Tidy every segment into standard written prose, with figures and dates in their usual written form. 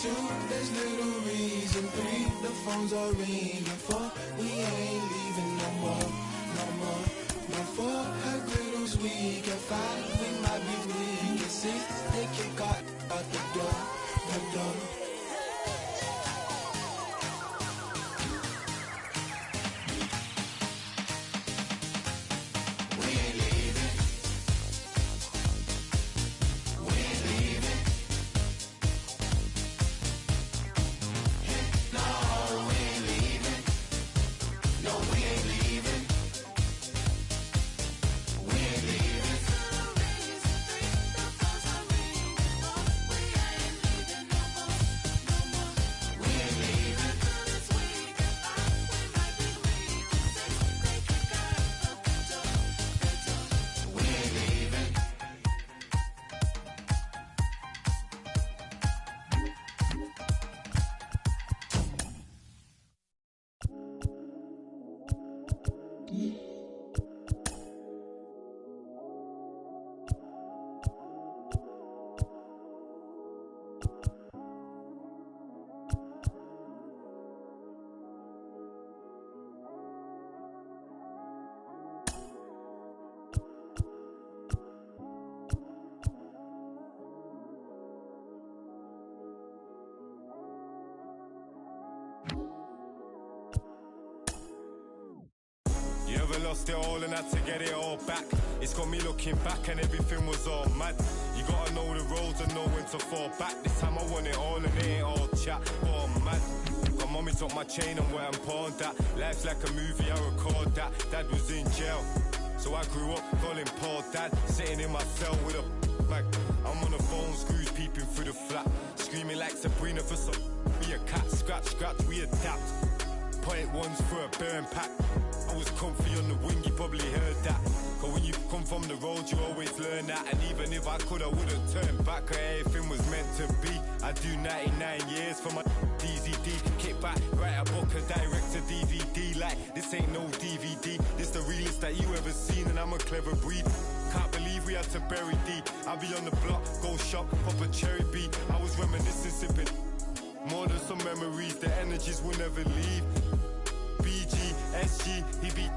2, there's little reason. 3, the phones are ringing. 4, we ain't leaving no more, no more. No 4, her glitters weak. At 5, we might be weak. At 6, they kick out the door, the door. You ever lost it all and had to get it all back? It's got me looking back and everything was all mad. You gotta know the roads and know when to fall back. This time I want it all and it ain't all chat, oh mad. My mommy took my chain and went and pawned that. Life's like a movie, I record that. Dad was in jail, so I grew up calling Paul Dad. Sitting in my cell with a bag. I'm on the phone, screws peeping through the flat. Screaming like Sabrina for some be a cat. Scratch, scratch, we adapt. Point ones for a burn pack. I was comfy on the wing, you probably heard that. Cause when you come from the road, you always learn that. And even if I could, I wouldn't turn back. Cause everything was meant to be. I do 99 years for my DZD. Kick back, write a book, a direct to DVD. Like, this ain't no DVD. This the realest that you ever seen, and I'm a clever breed. Can't believe we had to bury D. I'll be on the block, go shop, pop a cherry B. I was reminiscing, sipping more than some memories. The energies will never leave. BG, SG, he beat.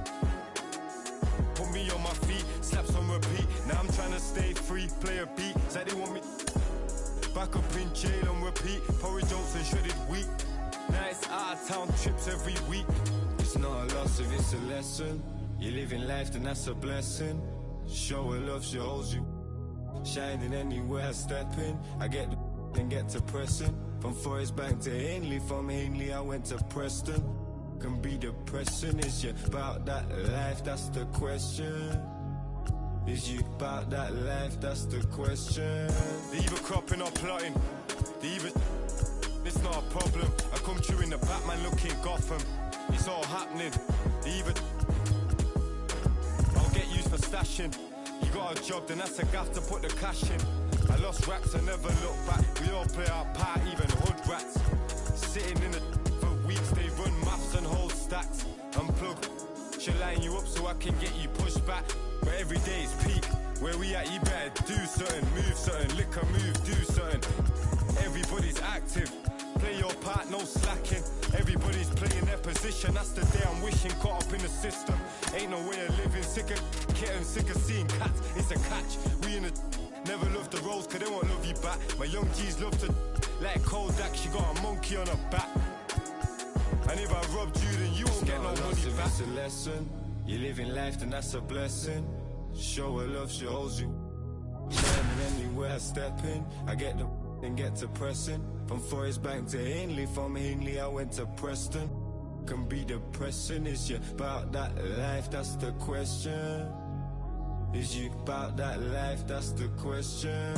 Put me on my feet, slaps on repeat. Now I'm trying to stay free, play a beat. Said they want me back up in jail on repeat. Porridge oats and shredded wheat. Now it's out of town trips every week. It's not a loss if it's a lesson. You living life, then that's a blessing. Show her love, she holds you. Shining anywhere I step in. I get the then get to pressing. From Forest Bank to Ainley, from Ainley I went to Preston. Can be depressing, is you about that life, that's the question. Is you about that life, that's the question. They either cropping or plotting, they either it's not a problem. I come through in the Batman looking Gotham. It's all happening, they either I'll get used for stashing. You got a job, then that's a gaff to put the cash in. I lost racks, I never look back. We all play our part, even hood rats. Sitting in the for weeks, they run maths and hold stacks. Unplug, she'll line you up so I can get you pushed back. But every day is peak. Where we at, you better do something, move something, lick a move, do something. Everybody's active, play your part, no slacking. Everybody's playing their position, that's the day I'm wishing. Caught up in the system, ain't no way of living. Sick of kitten, sick of seeing cats, it's a catch. We in the never love the roads, cause they won't love you back. My young G's love to like Kodak, she got a monkey on her back. And if I robbed you, then you won't get no money back. It's a lesson, you living life, then that's a blessing. Show her love, she holds you. Shining anywhere I step in. I get the then get to pressing. From Forest Bank to Ainley, from Ainley I went to Preston. Can be depressing, is you about that life, that's the question. Is you about that life, that's the question.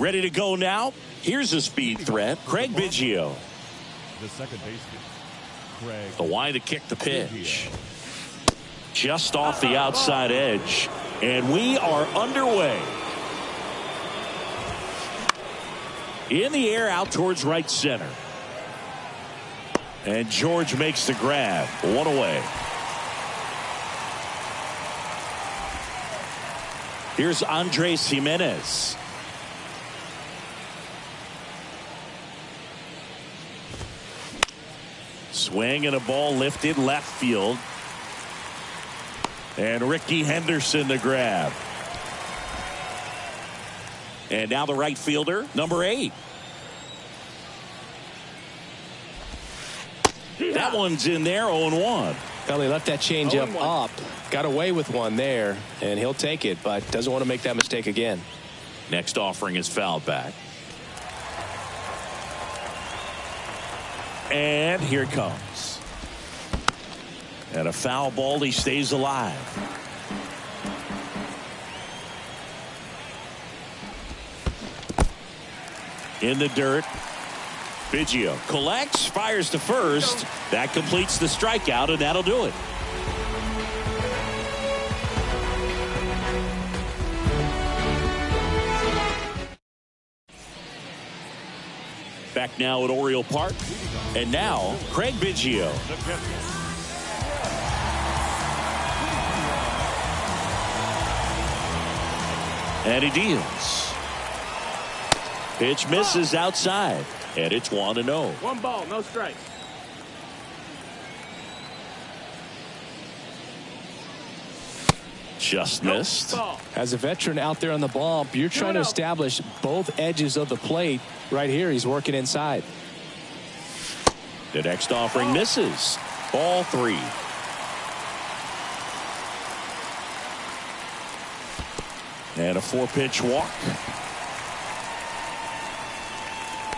Ready to go now? Here's a speed threat, Craig Biggio. The second baseman, Craig. The line to kick the pitch. Just off the outside edge. And we are underway. In the air out towards right center. And George makes the grab. One away. Here's Andres Jimenez. Swing and a ball lifted left field. And Ricky Henderson the grab. And now the right fielder, number 8. That one's in there, 0-1. Well, he left that changeup up, got away with one there, and he'll take it, but doesn't want to make that mistake again. Next offering is fouled back. And here it comes. And a foul ball, he stays alive. In the dirt. Biggio collects, fires to first. That completes the strikeout, and that'll do it. Back now at Oriole Park. And now, Craig Biggio. And he deals. Pitch misses outside. And it's 1-0. 1 ball, no strikes. Just missed. As a veteran out there on the bump, you're trying to establish both edges of the plate. Right here, he's working inside. The next offering misses. Ball 3. And a 4-pitch walk.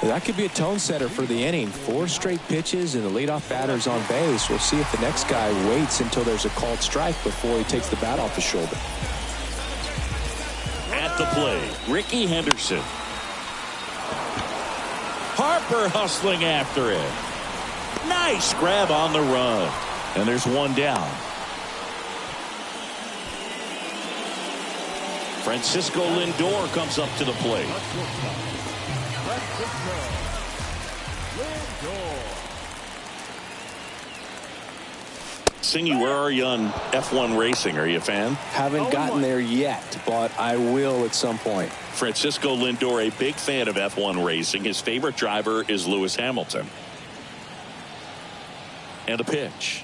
That could be a tone setter for the inning. 4 straight pitches and the leadoff batter's on base. We'll see if the next guy waits until there's a called strike before he takes the bat off the shoulder. At the plate, Ricky Henderson. Harper hustling after it. Nice grab on the run. And there's one down. Francisco Lindor comes up to the plate. Singy, where are you on F1 racing? Are you a fan? Haven't gotten there yet, but I will at some point. Francisco Lindor, a big fan of F1 racing. His favorite driver is Lewis Hamilton. And a pitch.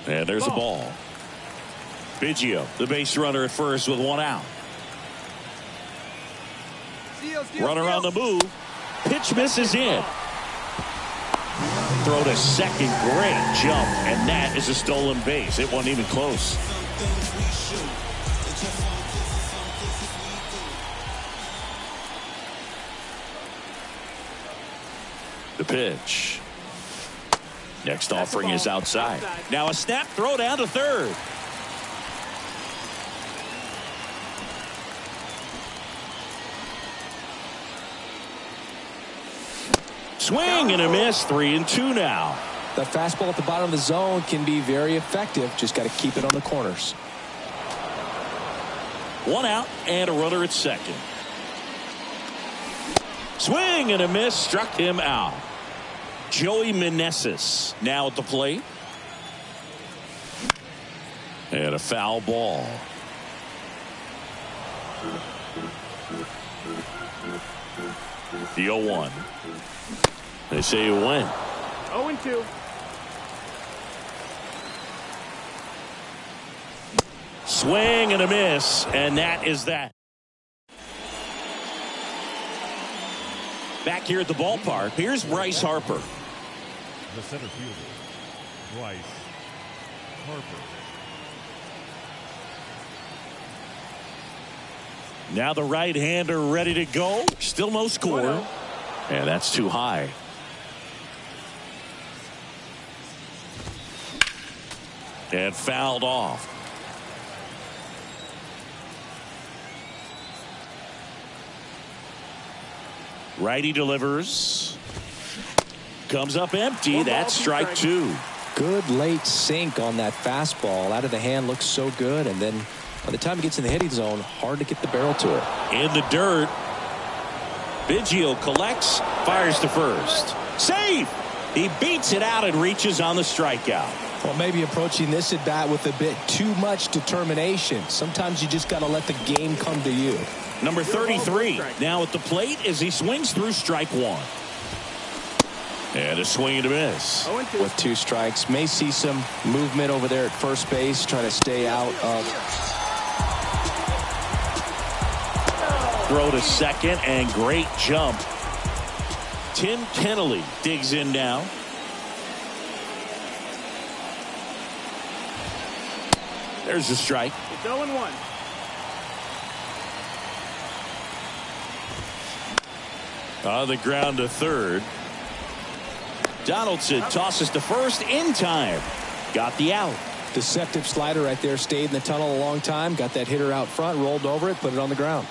And there's a ball. Biggio, the base runner at first with 1 out. Runner on the move. Pitch misses in. Throw to second. Great jump. And that is a stolen base. It wasn't even close. The pitch. Next offering is outside. Now a snap throw down to third. Swing and a miss. 3-2 now. That fastball at the bottom of the zone can be very effective. Just got to keep it on the corners. 1 out and a runner at second. Swing and a miss. Struck him out. Joey Meneses now at the plate. And a foul ball. The 0-1. They say you win. 0-2. Swing and a miss, and that is that. Back here at the ballpark, here's Bryce Harper. The center fielder, Bryce Harper. Now the right-hander ready to go. Still no score. And that's too high. And fouled off. Righty delivers. Comes up empty. That's strike two. Good late sink on that fastball. Out of the hand, looks so good. And then by the time it gets in the hitting zone, hard to get the barrel to it. In the dirt. Biggio collects, fires to first. Safe! He beats it out and reaches on the strikeout. Well, maybe approaching this at bat with a bit too much determination. Sometimes you just got to let the game come to you. Number 33 now at the plate as he swings through strike one. And a swing and a miss. With 2 strikes, may see some movement over there at first base, trying to stay out of. Throw to second and great jump. Tim Kennelly digs in now. There's a strike. It's 0-1. On the ground to third. Donaldson tosses to first in time. Got the out. Deceptive slider right there. Stayed in the tunnel a long time. Got that hitter out front. Rolled over it. Put it on the ground.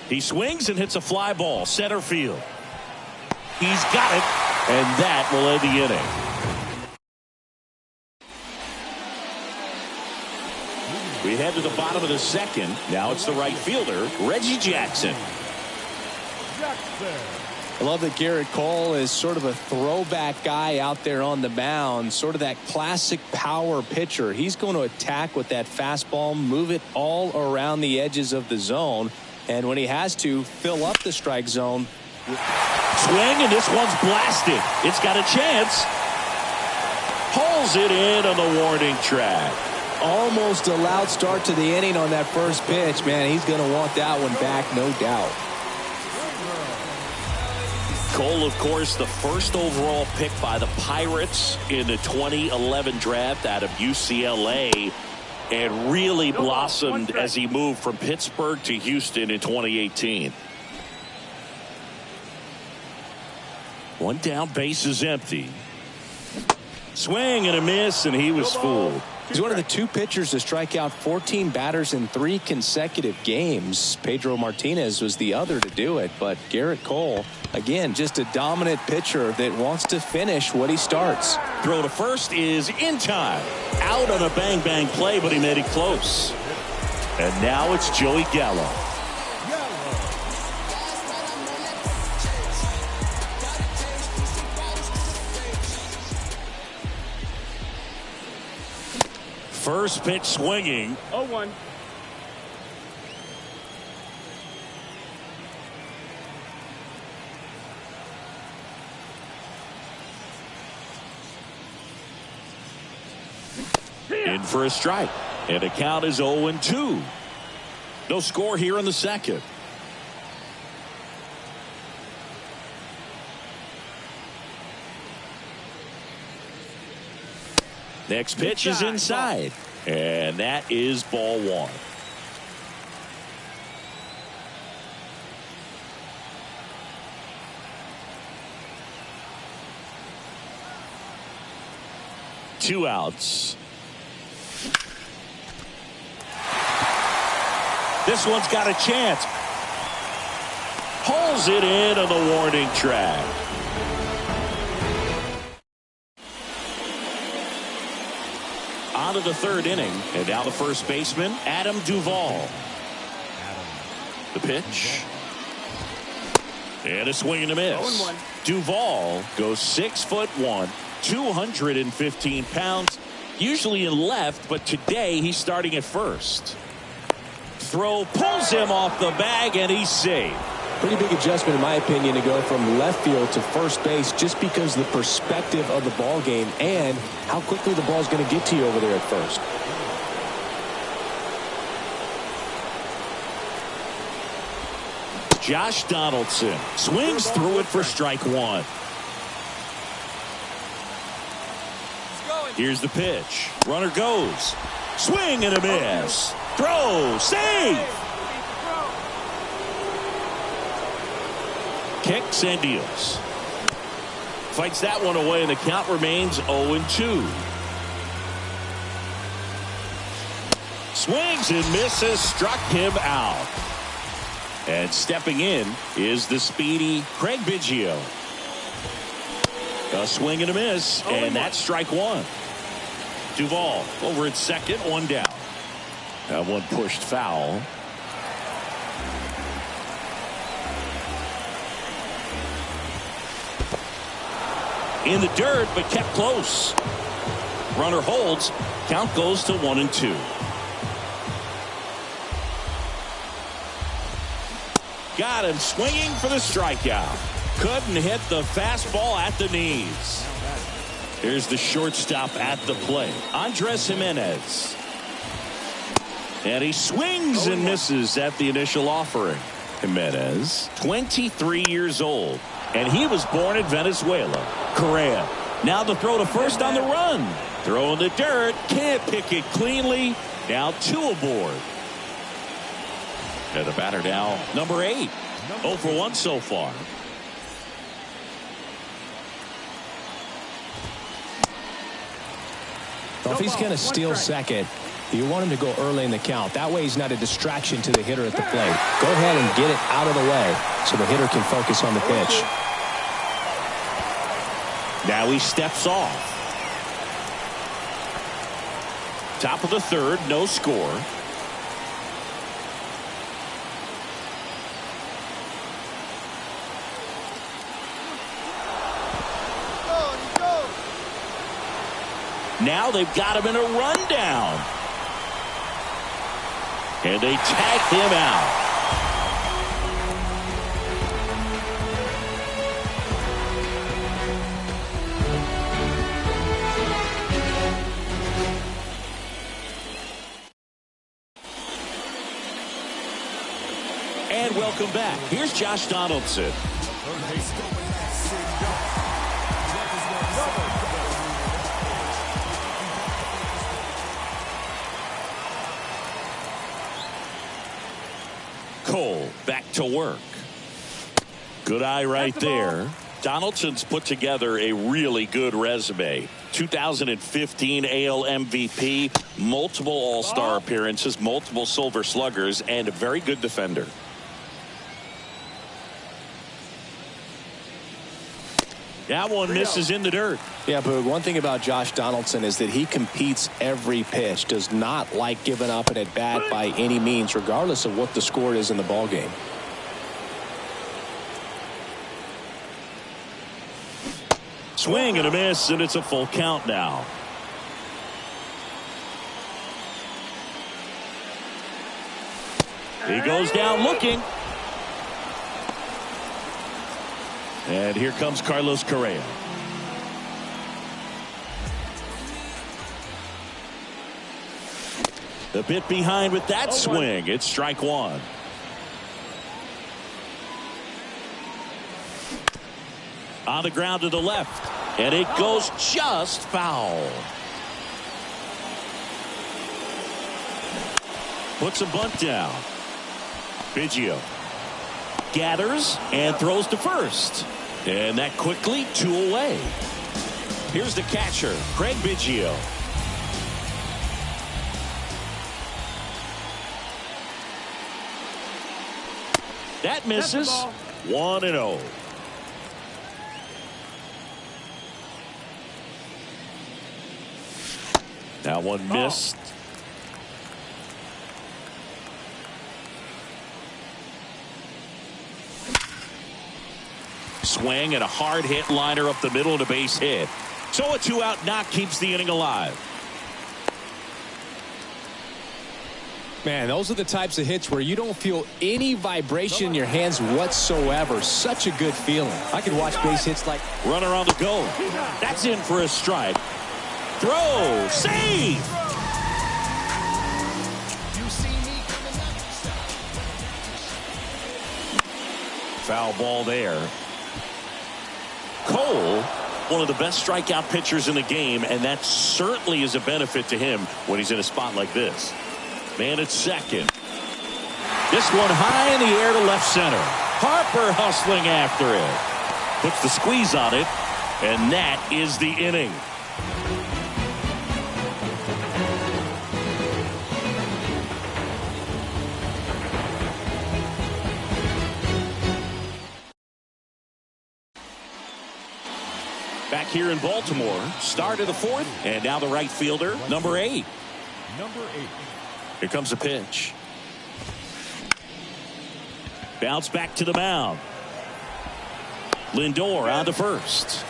He swings and hits a fly ball. Center field. He's got it. And that will end the inning. We head to the bottom of the second. Now it's the right fielder, Reggie Jackson. I love that Garrett Cole is sort of a throwback guy out there on the mound, sort of that classic power pitcher. He's going to attack with that fastball, move it all around the edges of the zone, and when he has to, fill up the strike zone. Swing, and this one's blasted. It's got a chance. Pulls it in on the warning track. Almost a loud start to the inning on that first pitch. Man, he's going to want that one back, no doubt. Cole, of course, the first overall pick by the Pirates in the 2011 draft out of UCLA, and really blossomed as he moved from Pittsburgh to Houston in 2018. One down, base is empty. Swing and a miss, and he was fooled. He's one of the 2 pitchers to strike out 14 batters in 3 consecutive games. Pedro Martinez was the other to do it, but Garrett Cole, again, just a dominant pitcher that wants to finish what he starts. Throw to first is in time. Out on a bang-bang play, but he made it close. And now it's Joey Gallo. First pitch swinging. 0-1. In for a strike. And the count is 0-2. No score here in the second. Next pitch is inside. And that is ball one. Two outs. This one's got a chance. Pulls it in on the warning track. On to the third inning, and now the first baseman, Adam Duvall. The pitch. And a swing and a miss. 0-1. Duvall goes 6'1", 215 pounds, usually in left, but today he's starting at first. Throw pulls him off the bag, and he's safe. Pretty big adjustment, in my opinion, to go from left field to first base, just because of the perspective of the ball game and how quickly the ball is going to get to you over there at first. Josh Donaldson swings through it for strike one. Here's the pitch. Runner goes. Swing and a miss. Throw. Save. Kicks and deals. Fights that one away, and the count remains 0-2. Swings and misses, struck him out. And stepping in is the speedy Craig Biggio. A swing and a miss, and that's strike one. Duvall over at second, one down. That one pushed foul. In the dirt, but kept close. Runner holds. Count goes to 1-2. Got him swinging for the strikeout. Couldn't hit the fastball at the knees. Here's the shortstop at the plate, Andres Jimenez. And he swings and misses at the initial offering. Jimenez, 23 years old, and he was born in Venezuela. Correa, now the throw to first on the run. Throw in the dirt, can't pick it cleanly. Now 2 aboard. And the batter now, number 8. 0 for 1 so far. Well, if he's going to steal second, you want him to go early in the count. That way he's not a distraction to the hitter at the plate. Go ahead and get it out of the way so the hitter can focus on the pitch. Now he steps off. Top of the third, no score. Now they've got him in a rundown. And they tag him out. And welcome back. Here's Josh Donaldson. Cole back to work. Good eye right there. Donaldson's put together a really good resume. 2015 AL MVP, multiple All-Star appearances, multiple Silver Sluggers, and a very good defender. That one misses in the dirt. Yeah, but one thing about Josh Donaldson is that he competes every pitch, does not like giving up an at-bat by any means, regardless of what the score is in the ballgame. Swing and a miss, and it's a full count now. He goes down looking. And here comes Carlos Correa. A bit behind with that swing. It's strike one. On the ground to the left. And it goes just foul. Puts a bunt down. Biggio gathers and throws to first. And that quickly 2 away. Here's the catcher, Craig Biggio. That misses. 1-0. That one missed. Swing and a hard hit liner up the middle and a base hit. So a 2-out knock keeps the inning alive. Man, those are the types of hits where you don't feel any vibration in your hands whatsoever. Such a good feeling. I could watch base hits like... Runner on the go. That's in for a strike. Throw. Save. Foul ball there. Cole, one of the best strikeout pitchers in the game, and that certainly is a benefit to him when he's in a spot like this. Man at second. This one high in the air to left center. Harper hustling after it. Puts the squeeze on it, and that is the inning. Back here in Baltimore, start of the fourth, and now the right fielder, number 8. Number 8. Here comes a pitch. Bounce back to the mound. Lindor on to first.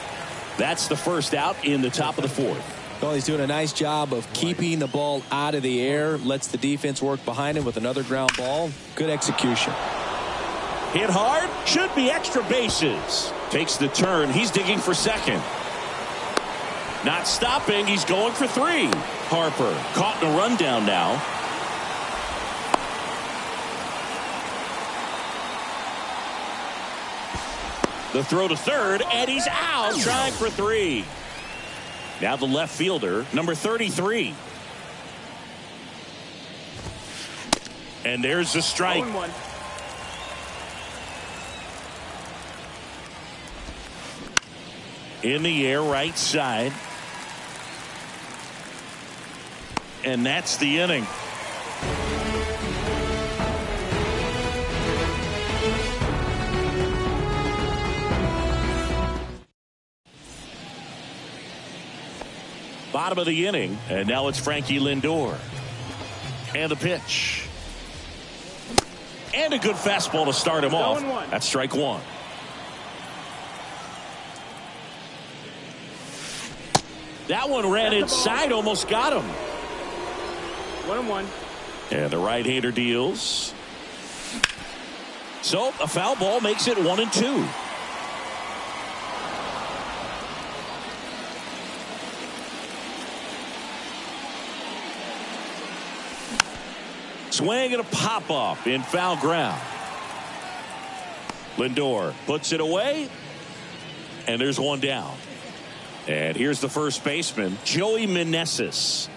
That's the first out in the top of the fourth. Well, he's doing a nice job of keeping the ball out of the air. Lets the defense work behind him with another ground ball. Good execution. Hit hard. Should be extra bases. Takes the turn. He's digging for second. Not stopping. He's going for 3. Harper caught in a rundown now. The throw to third, and he's out, trying for 3. Now the left fielder, number 33. And there's the strike. 0-1. In the air, right side. And that's the inning. Bottom of the inning, and now it's Frankie Lindor. And the pitch. And a good fastball to start him off. 0-1. That's strike 1. That one ran inside, almost got him. 1-1. And the right-hander deals. So a foul ball makes it 1-2. Swing and a pop-off in foul ground. Lindor puts it away. And there's one down. And here's the first baseman, Joey Meneses.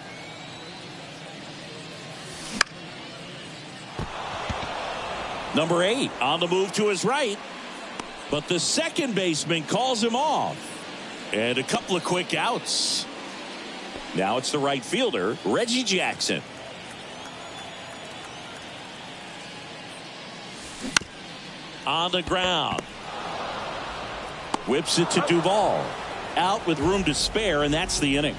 Number 8 on the move to his right. But the second baseman calls him off. And a couple of quick outs. Now it's the right fielder, Reggie Jackson. On the ground. Whips it to Duvall. Out with room to spare, and that's the inning.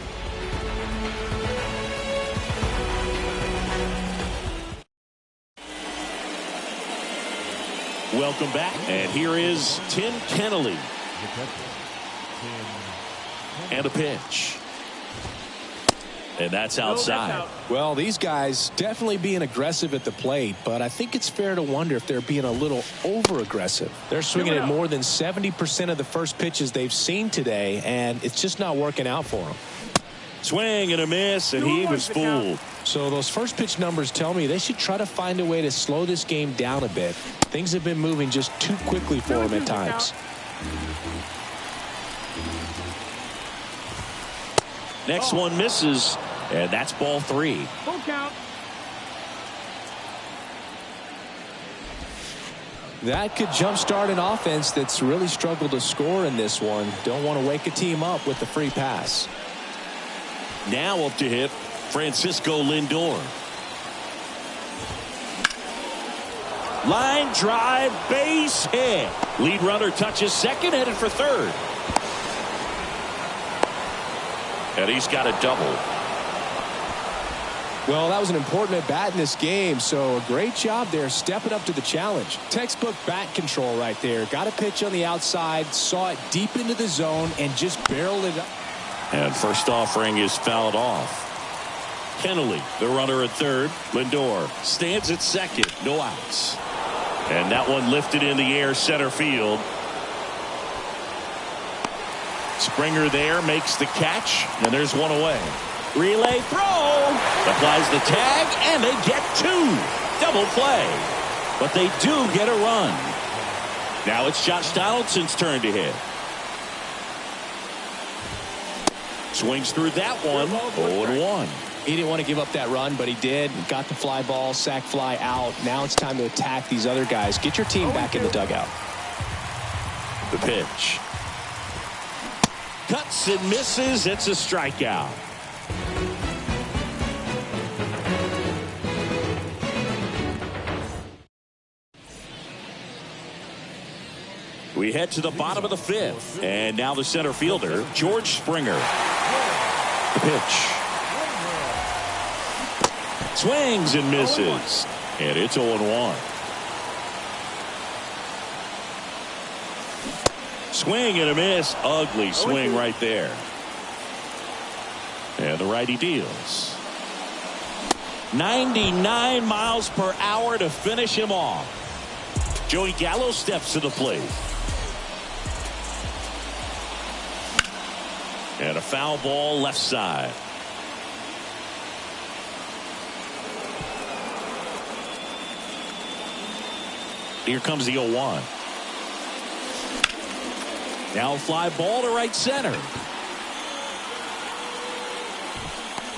Welcome back, and here is Tim Kennelly. And a pitch. And that's outside. Well, these guys definitely being aggressive at the plate, but I think it's fair to wonder if they're being a little over-aggressive. They're swinging at more than 70% of the first pitches they've seen today, and it's just not working out for them. Swing and a miss, and he was fooled. So those first pitch numbers tell me they should try to find a way to slow this game down a bit. Things have been moving just too quickly for them at times. Next one misses, and that's ball 3. Full count. That could jumpstart an offense that's really struggled to score in this one. Don't want to wake a team up with the free pass. Now up to hit, Francisco Lindor. Line drive, base hit. Lead runner touches second, headed for third. And he's got a double. Well, that was an important at bat in this game, so a great job there stepping up to the challenge. Textbook bat control right there. Got a pitch on the outside, saw it deep into the zone, and just barreled it up. And first offering is fouled off. Kennelly, the runner at third. Lindor stands at second. No outs. And that one lifted in the air center field. Springer there makes the catch, and there's one away. Relay throw. Applies the tag, and they get 2. Double play. But they do get a run. Now it's Josh Donaldson's turn to hit. Swings through that one. 0-1. He didn't want to give up that run, but he did. Got the fly ball, sac fly out. Now it's time to attack these other guys. Get your team back in the dugout. The pitch. Cuts and misses. It's a strikeout. We head to the bottom of the fifth. And now the center fielder, George Springer. The pitch. Swings and misses. And it's 0-1. Swing and a miss. Ugly swing right there. And the righty deals. 99 miles per hour to finish him off. Joey Gallo steps to the plate. And a foul ball left side. Here comes the 0-1. Now a fly ball to right center.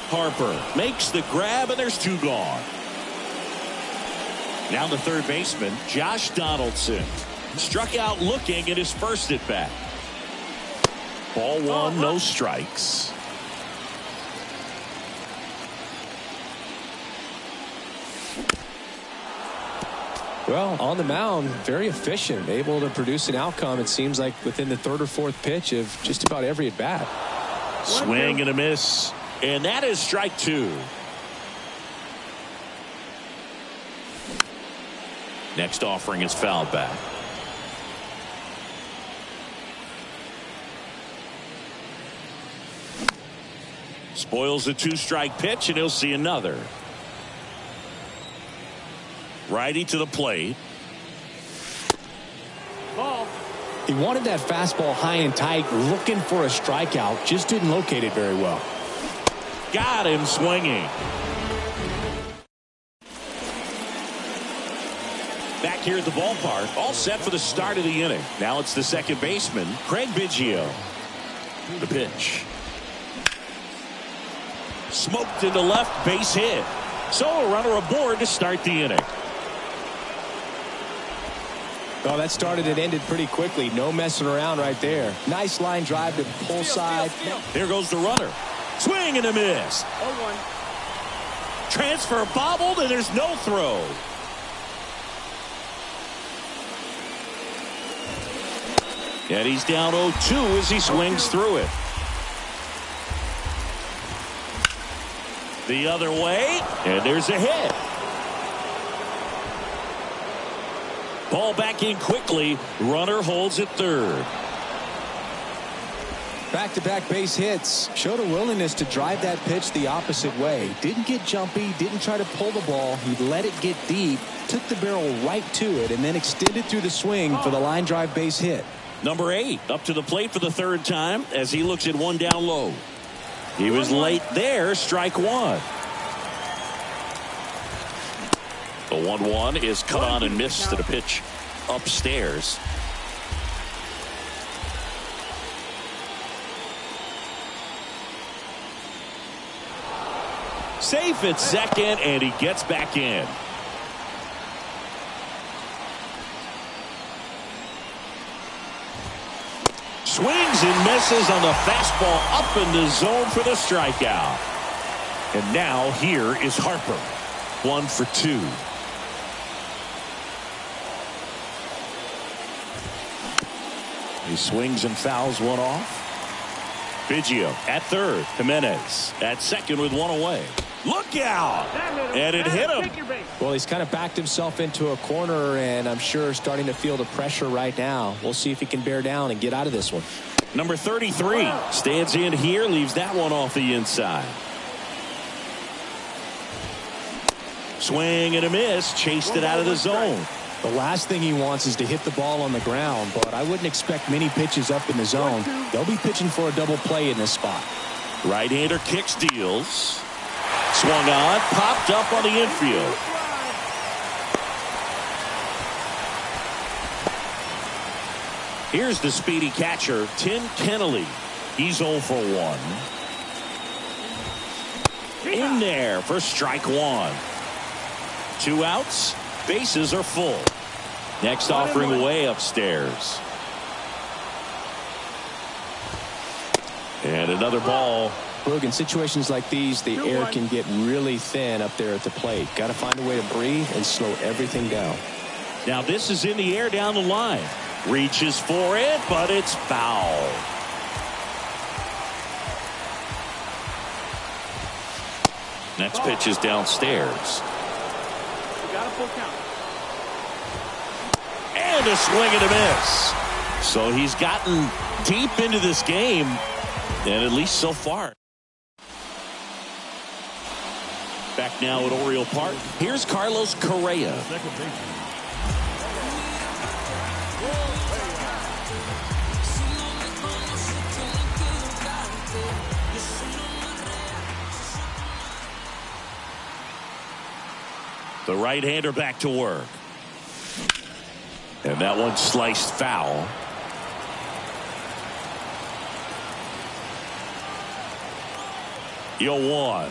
Harper makes the grab, and there's 2 gone. Now the third baseman, Josh Donaldson, struck out looking at his first at bat. Ball 1, no strikes. Well, on the mound, very efficient, able to produce an outcome, it seems like, within the third or fourth pitch of just about every at bat. Swing and a miss. And that is strike 2. Next offering is fouled back. Spoils a 2-strike pitch, and he'll see another. Righty to the plate. Ball. He wanted that fastball high and tight, looking for a strikeout, just didn't locate it very well. Got him swinging. Back here at the ballpark, all set for the start of the inning. Now it's the second baseman, Craig Biggio. The pitch. Smoked into left, base hit. So a runner aboard to start the inning. Well, that started and ended pretty quickly. No messing around right there. Nice line drive to pull side. There goes the runner. Swing and a miss. 0-1. Transfer bobbled, and there's no throw. And he's down 0-2 as he swings through it. The other way, and there's a hit. Ball back in quickly. Runner holds at third. Back-to-back base hits. Showed a willingness to drive that pitch the opposite way. Didn't get jumpy, didn't try to pull the ball. He let it get deep, took the barrel right to it, and then extended through the swing for the line drive base hit. Number 8 up to the plate for the third time as he looks at one down low. He was late there. Strike 1. The 1-1 is cut on and missed to the pitch upstairs. Safe at second, and he gets back in. Swings and misses on the fastball up in the zone for the strikeout. And now here is Harper. 1 for 2. He swings and fouls one off. Biggio at third. Jimenez at second with one away. Look out! And it hit him. Well, he's kind of backed himself into a corner, and I'm sure starting to feel the pressure right now. We'll see if he can bear down and get out of this one. Number 33 stands in here, leaves that one off the inside. Swing and a miss, chased it out of the zone. The last thing he wants is to hit the ball on the ground, but I wouldn't expect many pitches up in the zone. They'll be pitching for a double play in this spot. Right-hander kicks, deals. Swung on, popped up on the infield. Here's the speedy catcher, Tim Kennelly. He's 0 for 1. In there for strike 1. 2 outs. Bases are full. Next offering away upstairs. And another ball. Boog, in situations like these, the air can get really thin up there at the plate. Got to find a way to breathe and slow everything down. Now this is in the air down the line. Reaches for it, but it's foul. Next pitch is downstairs. We got a full count. And a swing and a miss. So he's gotten deep into this game, and at least so far. Back now at Oriole Park. Here's Carlos Correa. Second baseman. The right-hander back to work. And that one sliced foul. Yo one.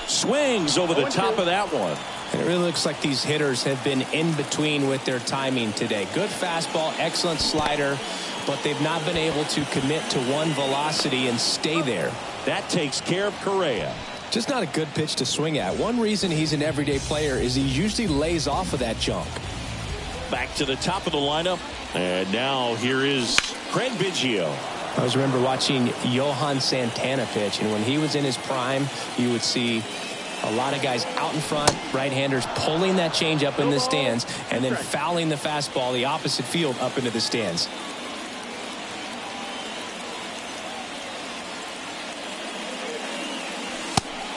Swings over the top of that one. And it really looks like these hitters have been in between with their timing today. Good fastball, excellent slider, but they've not been able to commit to one velocity and stay there. That takes care of Correa. Just not a good pitch to swing at. One reason he's an everyday player is he usually lays off of that junk. Back to the top of the lineup. And now here is Craig Biggio. I always remember watching Johan Santana pitch, and when he was in his prime, you would see a lot of guys out in front, right-handers pulling that change up in the stands, and then fouling the fastball the opposite field up into the stands.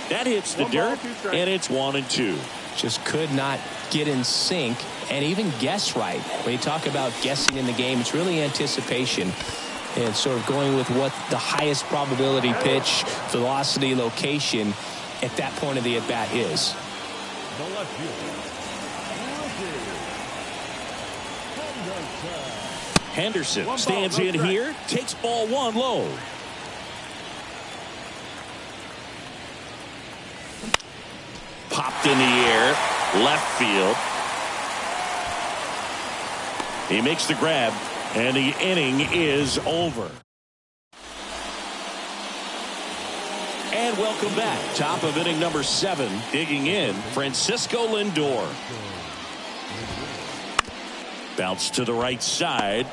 That hits the dirt, and it's 1-2. Just could not get in sync and even guess right. When you talk about guessing in the game, it's really anticipation and sort of going with what the highest probability pitch, velocity, location at that point of the at-bat is. The left fielder. Henderson stands in here, takes ball one low. Popped in the air, left field. He makes the grab, and the inning is over. And welcome back. Top of inning number 7. Digging in, Francisco Lindor. Bounce to the right side.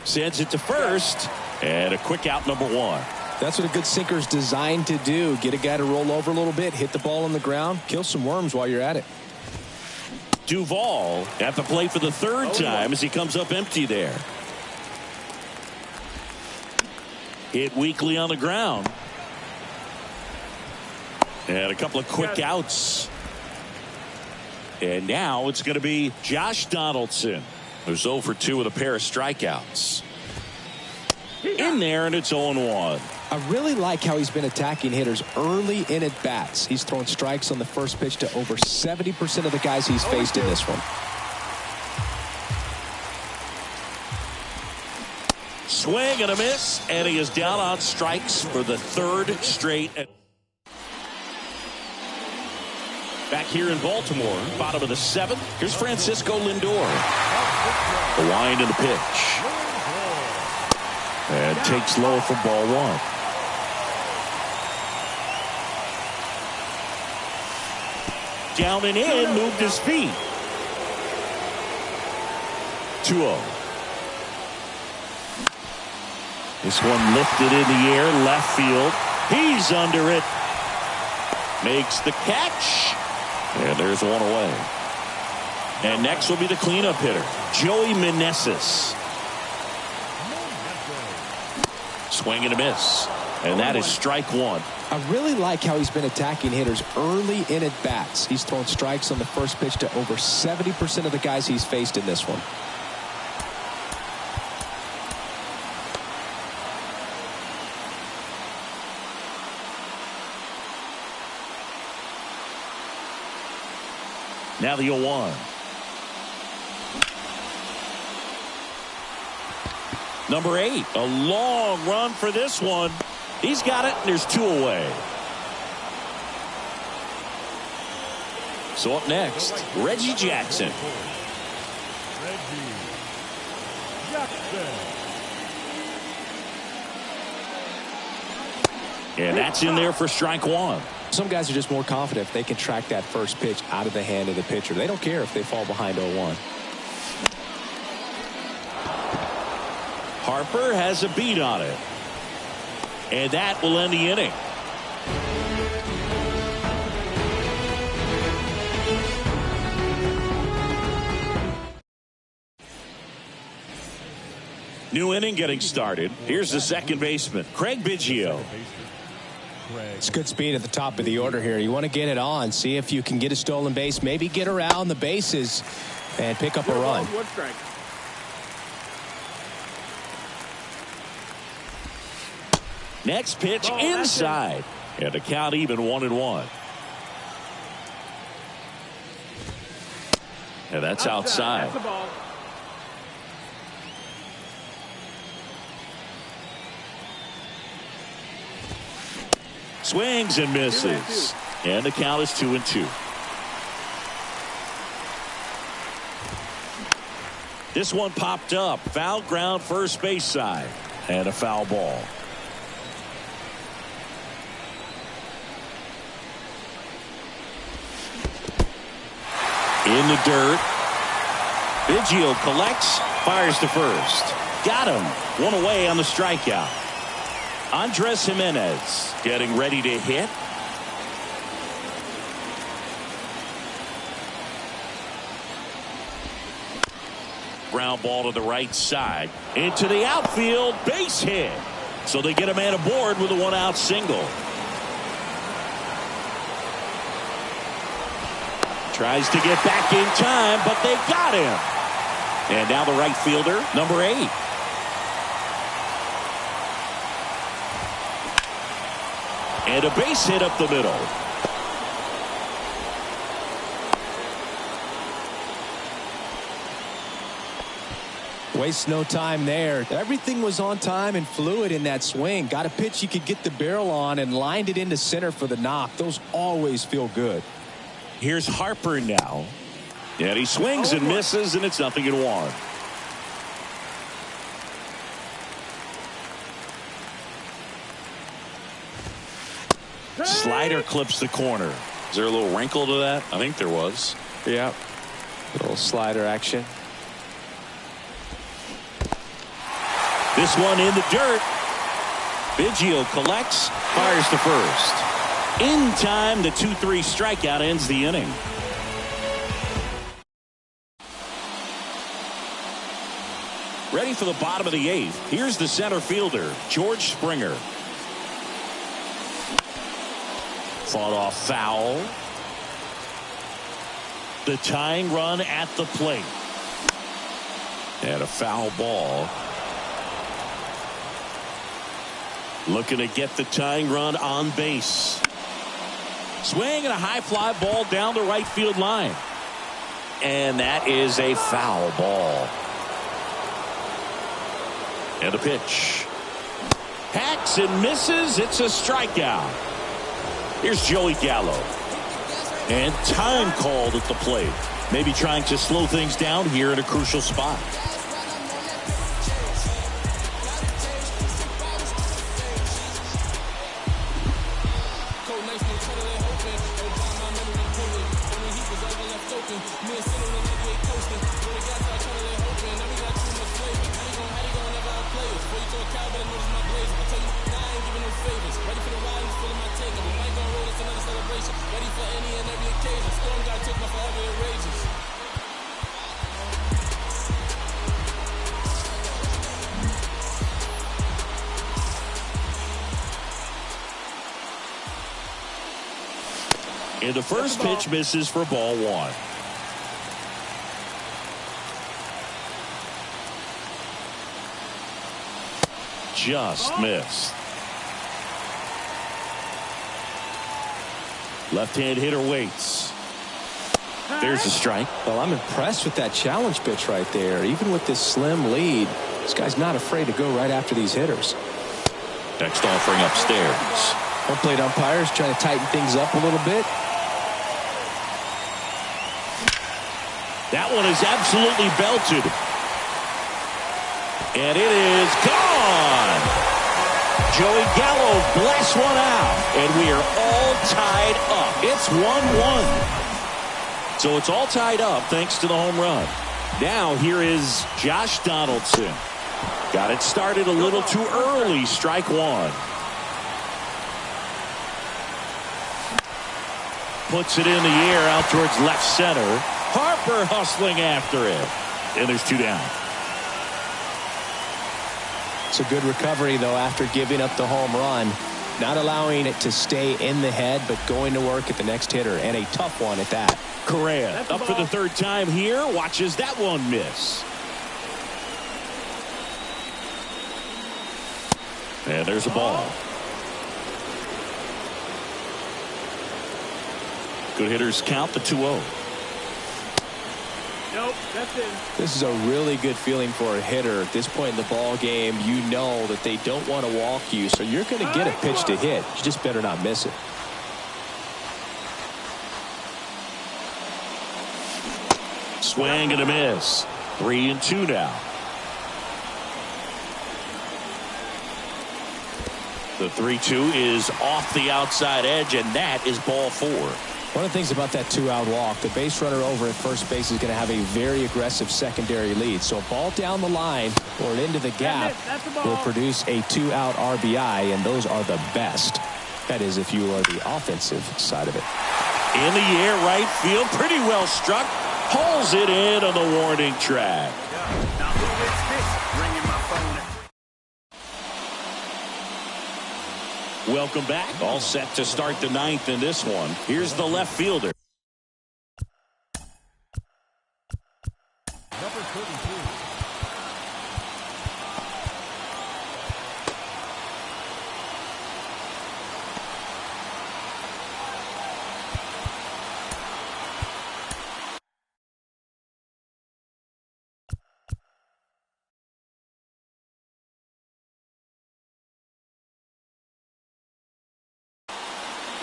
Sends it to first. And a quick out, number 1. That's what a good sinker is designed to do. Get a guy to roll over a little bit, hit the ball on the ground, kill some worms while you're at it. Duvall at the plate for the third time as he comes up empty there. Hit weakly on the ground. And a couple of quick outs. And now it's going to be Josh Donaldson, who's 0 for 2 with a pair of strikeouts. In there, and it's 0-1. I really like how he's been attacking hitters early in at bats. He's thrown strikes on the first pitch to over 70% of the guys he's faced in this one. Swing and a miss, and he is down on strikes for the third straight. Back here in Baltimore, bottom of the 7th. Here's Francisco Lindor. The wind and the pitch. And takes low for ball 1. Down and in, moved his feet. 2-0. This one lifted in the air, left field. He's under it. Makes the catch. And there's one away. And next will be the cleanup hitter, Joey Meneses. Swing and a miss. And that is strike 1. I really like how he's been attacking hitters early in at bats. He's thrown strikes on the first pitch to over 70% of the guys he's faced in this one. Now the 0-1. Number 8, a long run for this one. He's got it, and there's 2 away. So up next, Reggie Jackson. Reggie Jackson. And that's in there for strike 1. Some guys are just more confident if they can track that first pitch out of the hand of the pitcher. They don't care if they fall behind 0-1. Harper has a beat on it. And that will end the inning. New inning getting started. Here's the second baseman, Craig Biggio. It's good speed at the top of the order here. You want to get it on, see if you can get a stolen base, maybe get around the bases and pick up a run. Next pitch inside. And the count even 1-1. And that's outside. That's the ball. Swings and misses. And the count is 2-2. This one popped up. Foul ground first base side. And a foul ball. In the dirt. Biggio collects. Fires to first. Got him. One away on the strikeout. Andres Jimenez getting ready to hit. Ground ball to the right side. Into the outfield. Base hit. So they get a man aboard with a one-out single. Tries to get back in time, but they got him. And now the right fielder, number 8. And a base hit up the middle. Waste no time there. Everything was on time and fluid in that swing. Got a pitch you could get the barrel on and lined it into center for the knock. Those always feel good. Here's Harper now. And he swings and misses, and it's 0-1. Slider clips the corner. Is there a little wrinkle to that? I think there was. Yeah. A little slider action. This one in the dirt. Biggio collects, fires to first. In time, the 2-3 strikeout ends the inning. Ready for the bottom of the 8th. Here's the center fielder, George Springer. Fought off foul. The tying run at the plate. And a foul ball. Looking to get the tying run on base. Swing and a high fly ball down the right field line. And that is a foul ball. And a pitch. Hacks and misses. It's a strikeout. Here's Joey Gallo. And time called at the plate. Maybe trying to slow things down here in a crucial spot. And the first pitch misses for ball 1. Just missed. Left-hand hitter waits. There's a strike. Well, I'm impressed with that challenge pitch right there. Even with this slim lead, this guy's not afraid to go right after these hitters. Next offering upstairs. Home plate umpires trying to tighten things up a little bit. That one is absolutely belted. And it is gone. Joey Gallo blasts one out. And we are all tied up. It's 1-1. So it's all tied up thanks to the home run. Now here is Josh Donaldson. Got it started a little too early. Strike one. Puts it in the air out towards left center. Harper hustling after it. And there's two down. It's a good recovery, though, after giving up the home run. Not allowing it to stay in the head, but going to work at the next hitter, and a tough one at that. Correa up for the third time here. Watches that one miss. And there's a ball. Good hitters count the 2-0. Nope, that's it. This is a really good feeling for a hitter at this point in the ball game. You know that they don't want to walk you, so you're going to get a pitch to hit. You just better not miss it. Swing and a miss. 3-2 now. The 3-2 is off the outside edge, and that is ball 4. One of the things about that 2-out walk, the base runner over at first base is going to have a very aggressive secondary lead. So a ball down the line or into the gap will produce a 2-out RBI, and those are the best. That is, if you are the offensive side of it. In the air, right field, pretty well struck. Pulls it in on the warning track. Now who is this? Ringing my phone. Welcome back. All set to start the ninth in this one. Here's the left fielder. Number 32.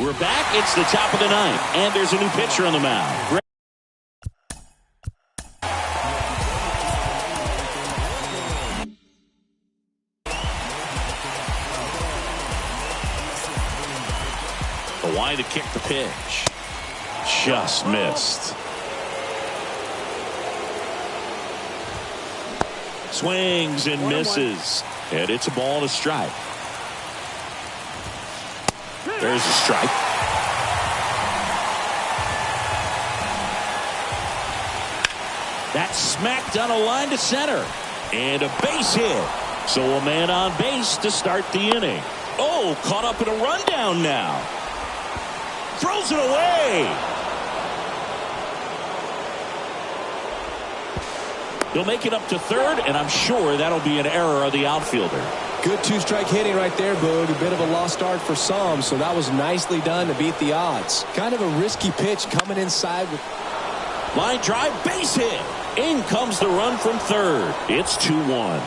We're back. It's the top of the ninth, and there's a new pitcher on the mound. The line to kick the pitch. Just missed. Swings and misses. And it's a ball to strike. There's a strike. That's smacked on a line to center. And a base hit. So a man on base to start the inning. Oh, caught up in a rundown now. Throws it away. He'll make it up to third, and I'm sure that'll be an error of the outfielder. Good two-strike hitting right there, Boog. A bit of a lost start for some, so that was nicely done to beat the odds. Kind of a risky pitch coming inside. Line drive, base hit. In comes the run from third. It's 2-1.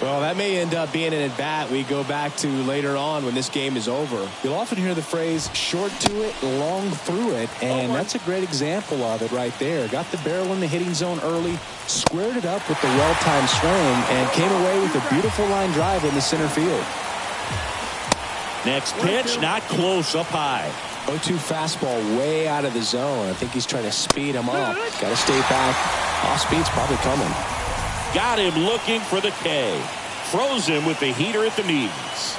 Well, that may end up being an at-bat we go back to later on when this game is over. You'll often hear the phrase, short to it, long through it, and that's a great example of it right there. Got the barrel in the hitting zone early, squared it up with the well-timed swing, and came away with a beautiful line drive in the center field. Next pitch, not close, up high. 0-2 fastball way out of the zone. I think he's trying to speed him up. Got to stay back. Off speed's probably coming. Got him looking for the K. Froze him with the heater at the knees.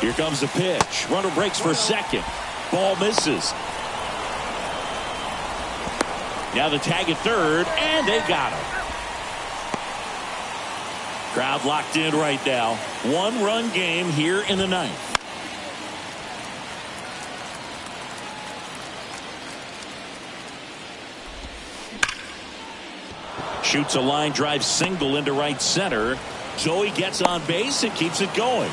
Here comes the pitch. Runner breaks for second. Ball misses. Now the tag at third, and they got him. Crowd locked in right now. One-run game here in the ninth. Shoots a line drive single into right center. Joey gets on base and keeps it going.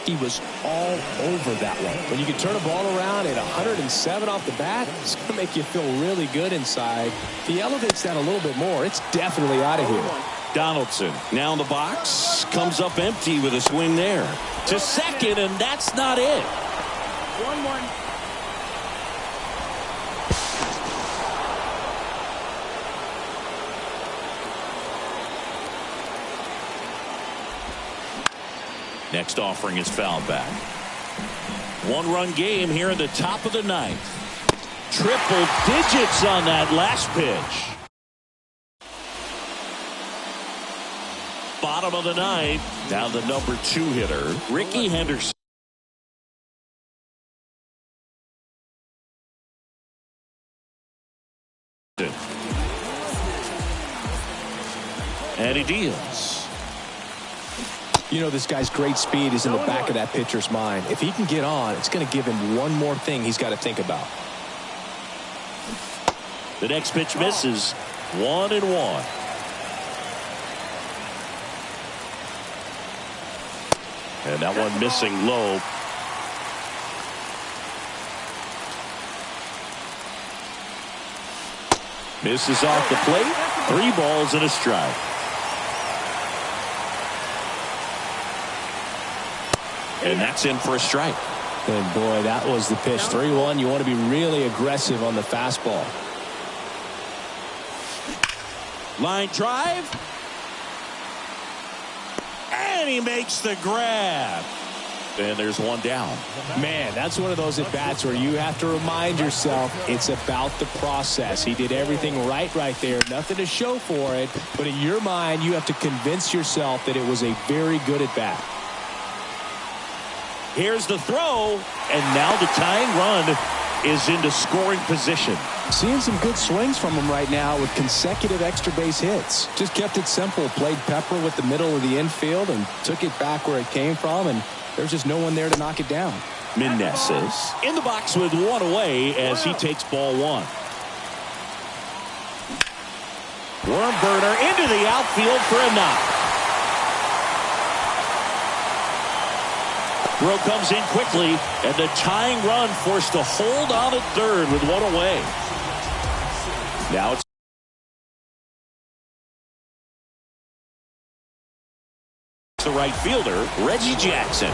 He was all over that one. When you can turn a ball around at 107 off the bat, it's going to make you feel really good inside. If he elevates that a little bit more, it's definitely out of here. Donaldson now in the box. Comes up empty with a swing there. To second, and that's not it. 1-1. Next offering is fouled back. One-run game here in the top of the ninth. triple digits on that last pitch. Bottom of the ninth. Now the number 2 hitter, Ricky Henderson. And he deals. You know, this guy's great speed is in the back of that pitcher's mind. If he can get on, it's going to give him one more thing he's got to think about. The next pitch misses. 1-1. And that one missing low. Misses off the plate. 3 balls and a strike. And that's in for a strike. And boy, that was the pitch. 3-1. You want to be really aggressive on the fastball. Line drive. And he makes the grab. And there's one down. Man, that's one of those at-bats where you have to remind yourself it's about the process. He did everything right there. Nothing to show for it. But in your mind, you have to convince yourself that it was a very good at-bat. Here's the throw. And now the tying run is into scoring position. Seeing some good swings from him right now with consecutive extra base hits. Just kept it simple. Played pepper with the middle of the infield and took it back where it came from. And there's just no one there to knock it down. Meneses in the box with 1 away as he takes ball 1. Worm burner into the outfield for a knock. Throw comes in quickly, and the tying run forced to hold on at third with 1 away. Now it's the right fielder, Reggie Jackson.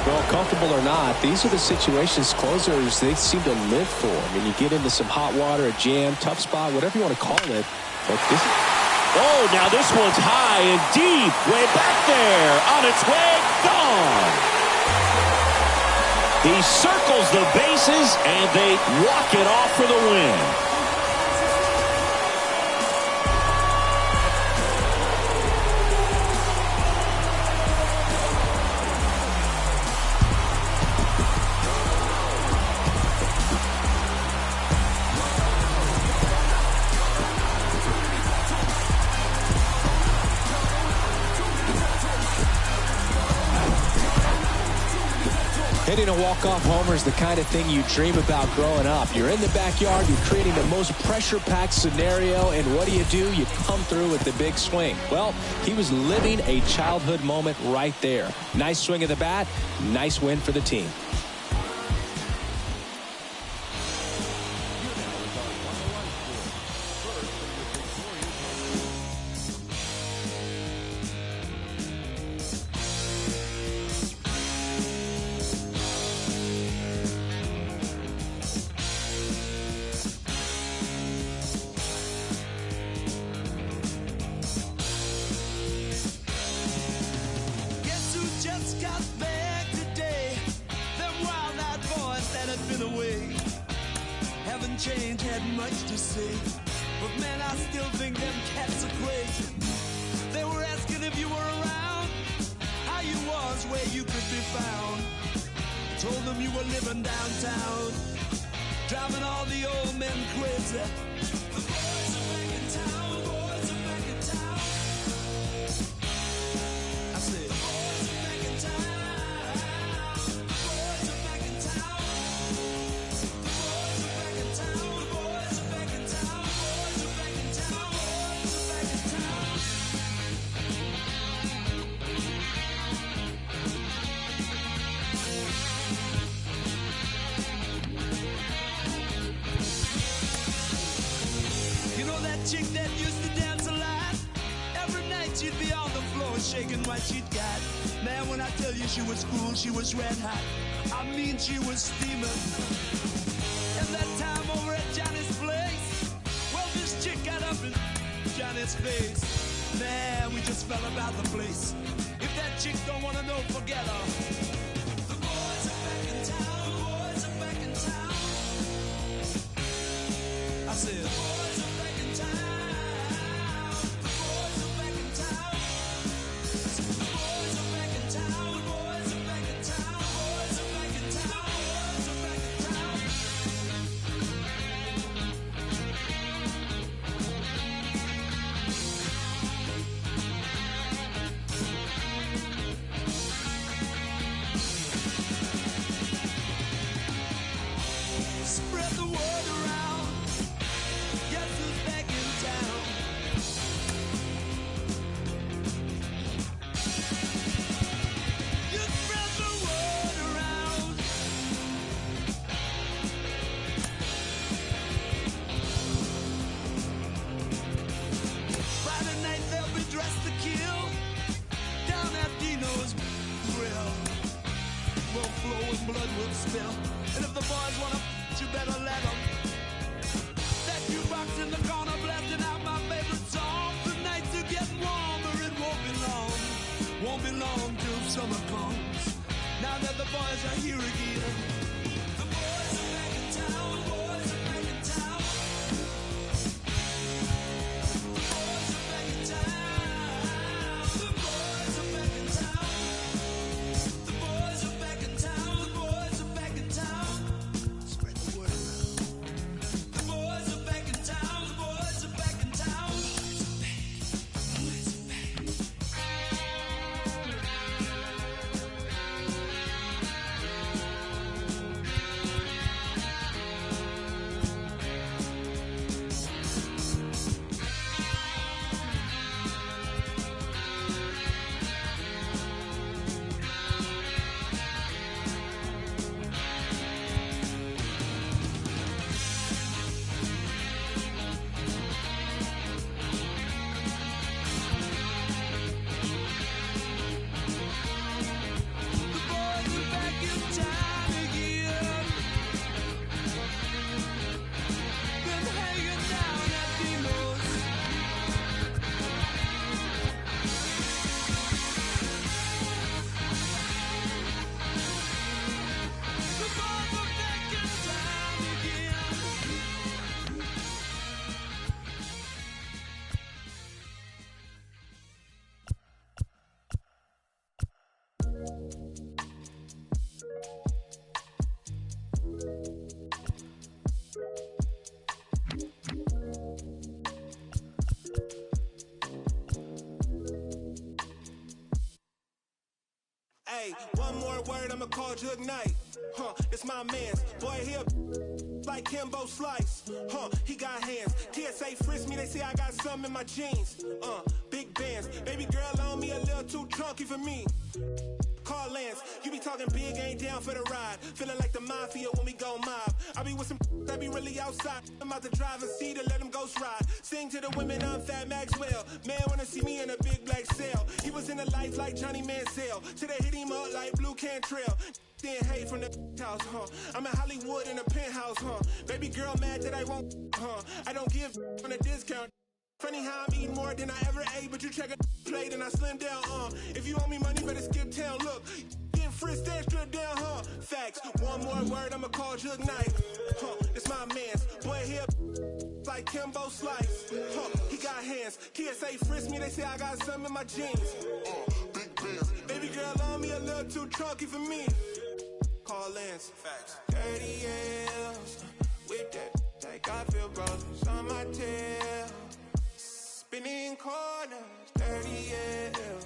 Well, comfortable or not, these are the situations closers they seem to live for. I mean, you get into some hot water, a jam, tough spot, whatever you want to call it. But this Oh, now this one's high and deep, way back there, on its way, gone. He circles the bases, and they walk it off for the win. Hitting a walk-off homer is the kind of thing you dream about growing up. You're in the backyard, you're creating the most pressure-packed scenario, and what do? You come through with the big swing. Well, he was living a childhood moment right there. Nice swing of the bat, nice win for the team. Change had much to say, but man, I still think them cats are crazy. They were asking if you were around, how you was, where you could be found. Told them you were living downtown, driving all the old men crazy. The boys are back in town, boys are back in town. I said, the boys are back in town, boys are back in town. Chick that used to dance a lot, every night she'd be on the floor shaking what she'd got. Man, when I tell you she was cool, she was red hot. I mean, she was steaming. And that time over at Johnny's place, well, this chick got up in Johnny's face. Man, we just fell about the place. If that chick don't want to know, forget her. The boys are back in town, boys are back word around. Guess who's back in town? You spread the word around. Friday night they'll be dressed to kill down at Dino's grill. Will flow and blood will spill. And if the boys wanna you better let them. That jukebox in the corner blasting out my favorite song. The nights are getting warmer, it won't be long. Won't be long till summer comes. Now that the boys are here again. The boys are back in town, the boys are back in town. The boys are back in town. The boys are back in town. The boys are back in town. The boys are back in town. Spread the word around. The boys are back in town. The boys are back in town. The boys are back. The boys are back in town again. Been hanging down at Dino's. The boys are back in town again. Hey, one more word, I'ma call Jug Knight. It's my man's. Boy, he a like Kimbo Slice. He got hands. TSA frisk me, they say I got something in my jeans. Big bands. Baby girl on me a little too chunky for me. Call Lance, you be talking big, ain't down for the ride. Feeling like the mafia when we go mob. I be with some that be really outside. I'm out the driver's seat to let them ghost ride. Sing to the women, I'm Fat Maxwell. Man wanna see me in a big black cell. He was in the life like Johnny Manziel. Till they hit him up like Blue Cantrell. Then hate from the house, I'm in Hollywood in a penthouse, Baby girl mad that I won't, I don't give on a discount. Funny how I'm eating more than I ever ate, but you check a plate and I slim down, If you owe me money, better skip town. Look, getting frisked extra down, Facts. One more word, I'ma call Jug Knight. It's my man's. Boy, here like Kimbo Slice. He got hands. TSA frisk me, they say I got something in my jeans. Big bands. Baby girl on me a little too chunky for me. Call Lance. Facts. 30 years with that, like I feel brothers on my tail. Spinning corners, 30 years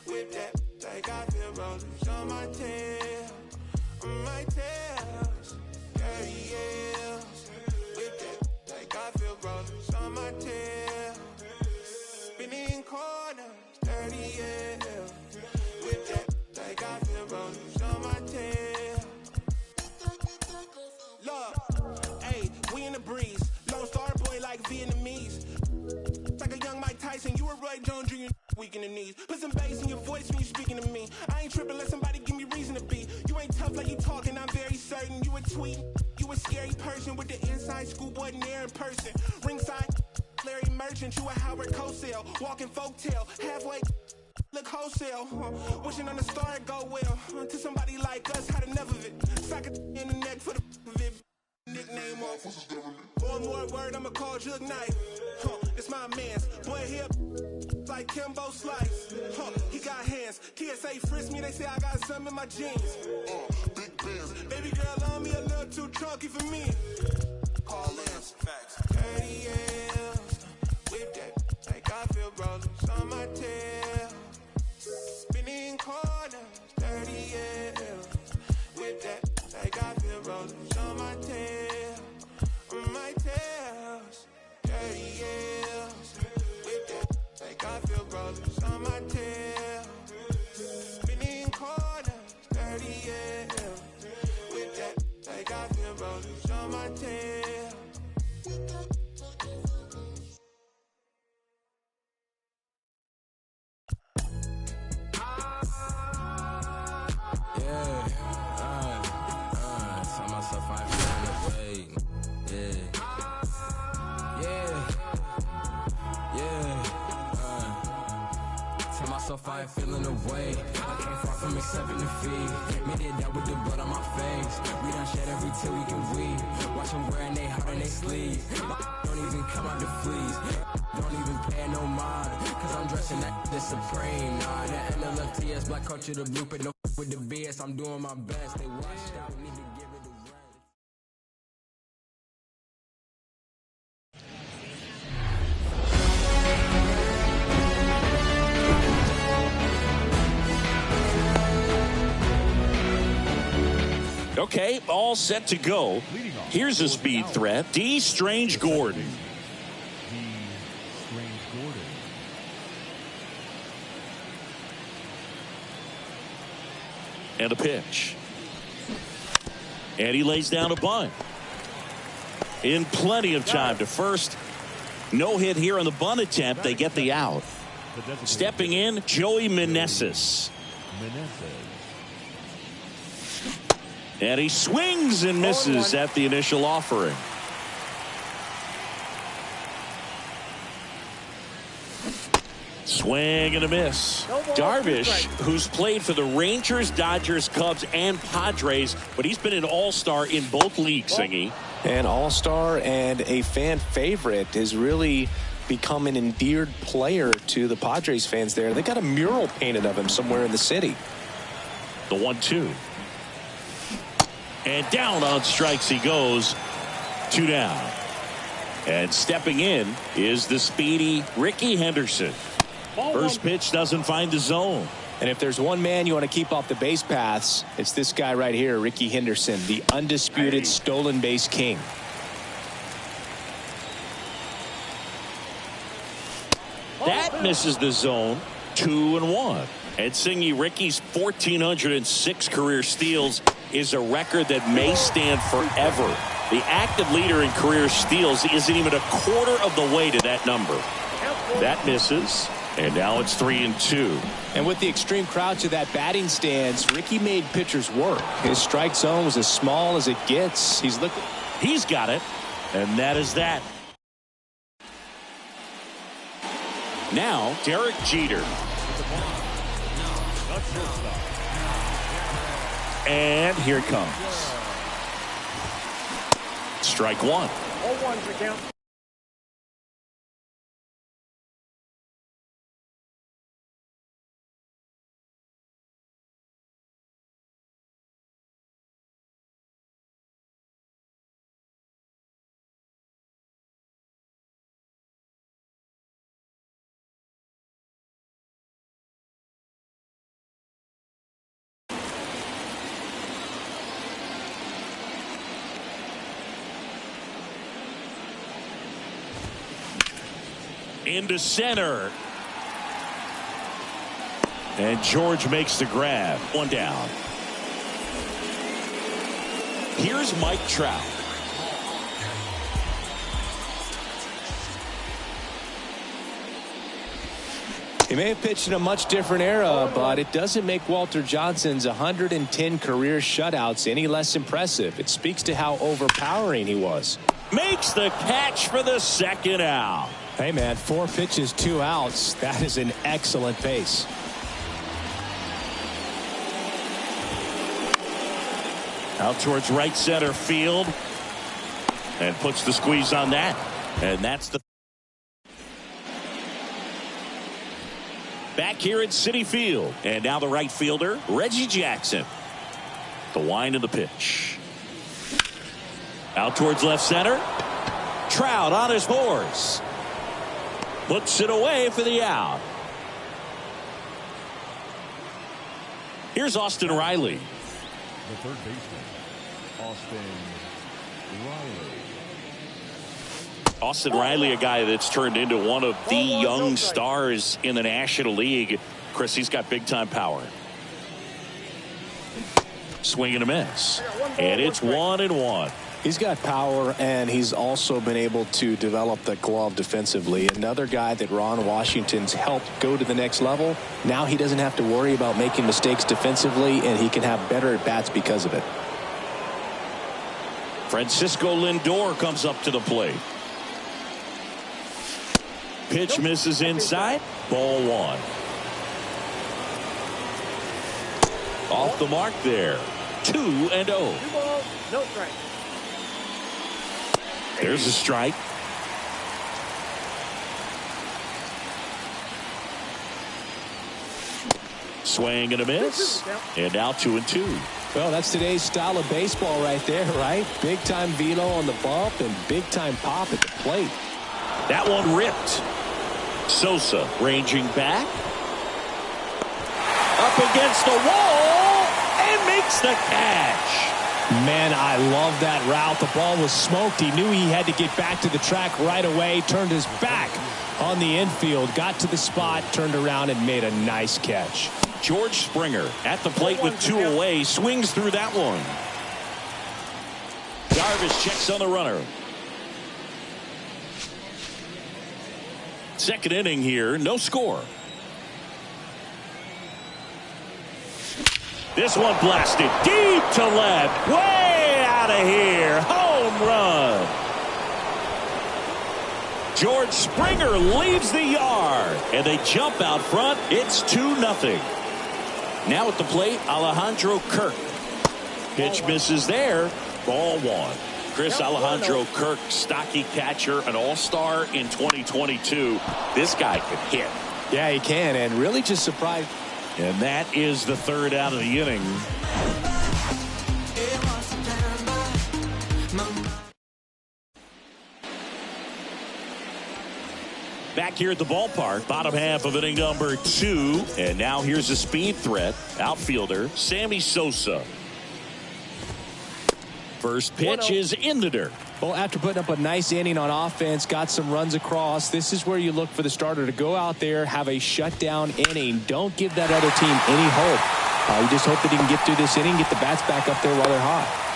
with that, like I feel rollers on my tail, on my tails. 30 years with that, like I feel rollers on my tail. Spinning corners, 30 years with that, like I feel rollers on my tail. Look, hey, we in the breeze, Lone Star boy like Vietnamese. Like a young Mike Tyson, you a Roy Jones Jr. weak in the knees. Put some bass in your voice when you speaking to me. I ain't tripping, let somebody give me reason to be. You ain't tough like you talking, I'm very certain. You a tweet, you a scary person with the inside schoolboy there in person. Ringside, Larry Merchant, you a Howard Cosell. Walking folktale, halfway, look wholesale. Wishing on the star it go well. To somebody like us, had enough of it. Sock it in the neck for the of it. Nickname off. One more word, I'ma call Jug Knight. It's my man's. Boy, here like Kimbo Slice. He got hands. TSA frisk me, they say I got something in my jeans. Big bands. Baby girl on me a little too chunky for me. Call Lance. Facts. 30 years with that, like I feel rollers on my tail. Spinning corners, 30 years with that, like I feel rollers on my tail. I ain't feeling away. I came far from accepting defeat. Me did that with the blood on my face. We done shed every tear we can weep. Watch them wearing they heart in they sleeves. Don't even come out the fleas. Don't even pay no mind. Cause I'm dressing that the supreme. Nah, the NLFTS, black culture, the blueprint. No with the BS, I'm doing my best. They washed out, need to give it a rest. Okay, all set to go. Here's a speed threat. D. Strange Gordon. And a pitch. And he lays down a bunt. In plenty of time to first. No hit here on the bunt attempt. They get the out. Stepping in, Joey Meneses. And he swings and misses at the initial offering. Swing and a miss. Darvish, who's played for the Rangers, Dodgers, Cubs, and Padres, but he's been an all-star in both leagues, Singy. An all-star and a fan favorite, has really become an endeared player to the Padres fans there. They got a mural painted of him somewhere in the city. The 1-2. And down on strikes he goes. 2 down. And stepping in is the speedy Ricky Henderson. First pitch doesn't find the zone. And if there's one man you want to keep off the base paths, it's this guy right here, Ricky Henderson, the undisputed stolen base king. That misses the zone. 2-1. And Singy, Ricky's 1,406 career steals is a record that may stand forever. The active leader in career steals isn't even a quarter of the way to that number. That misses. And now it's 3-2. And with the extreme crouch of that batting stance, Ricky made pitchers work. His strike zone was as small as it gets. He's got it. And that is that. Now, Derek Jeter. And here it comes. Strike one. 0-1's the count. Into center. And George makes the grab. 1 down. Here's Mike Trout. He may have pitched in a much different era, but it doesn't make Walter Johnson's 110 career shutouts any less impressive. It speaks to how overpowering he was. Makes the catch for the second out. Hey, man, 4 pitches, 2 outs. That is an excellent pace. Out towards right center field. And puts the squeeze on that. And that's the... Back here at Citi Field. And now the right fielder, Reggie Jackson. The wind of the pitch. Out towards left center. Trout on his horse. Puts it away for the out. Here's Austin Riley. The third baseman, Austin Riley, a guy that's turned into one of the young stars in the National League. Chris, he's got big-time power. Swing and a miss. And it's 1-1. He's got power, and he's also been able to develop the glove defensively. Another guy that Ron Washington's helped go to the next level. Now he doesn't have to worry about making mistakes defensively, and he can have better at-bats because of it. Francisco Lindor comes up to the plate. Pitch misses inside. Ball 1. Off the mark there. 2-0. 2 balls, no strike. There's a strike. Swing and a miss. And now 2-2. Well, that's today's style of baseball right there, right? Big-time velo on the bump and big-time pop at the plate. That one ripped. Sosa ranging back. Up against the wall and makes the catch. Man, I love that route. The ball was smoked. He knew he had to get back to the track right away. Turned his back on the infield. Got to the spot, turned around, and made a nice catch. George Springer at the plate with 2 away. Swings through that one. Darvish checks on the runner. Second inning here. No score. This one blasted deep to left. Way out of here. Home run. George Springer leaves the yard. And they jump out front. It's 2-0. Now at the plate, Alejandro Kirk. Pitch misses there. Ball 1. Chris Alejandro Kirk, stocky catcher, an all-star in 2022. This guy can hit. Yeah, he can, and really just surprised. And that is the third out of the inning. Back here at the ballpark, bottom half of inning number 2. And now here's a speed threat. Outfielder, Sammy Sosa. First pitch is in the dirt. Well, after putting up a nice inning on offense, got some runs across, this is where you look for the starter to go out there, have a shutdown inning. Don't give that other team any hope. You just hope that he can get through this inning, get the bats back up there while they're hot.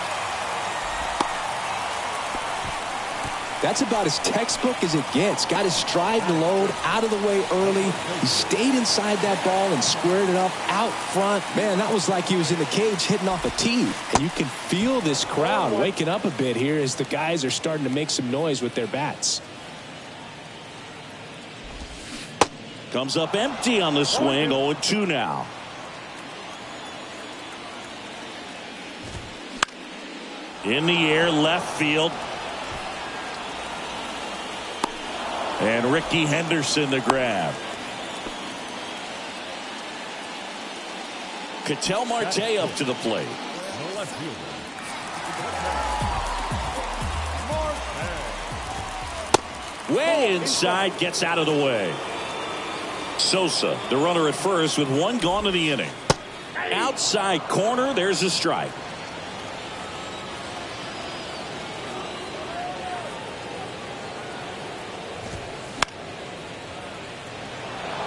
That's about as textbook as it gets. Got his stride and load out of the way early. He stayed inside that ball and squared it up out front. Man, that was like he was in the cage hitting off a tee. And you can feel this crowd waking up a bit here as the guys are starting to make some noise with their bats. Comes up empty on the swing. 0-2 now. In the air, left field. And Ricky Henderson the grab. Ketel Marte up to the plate. Way inside, gets out of the way. Sosa, the runner at first with 1 gone in the inning. Outside corner, there's a strike.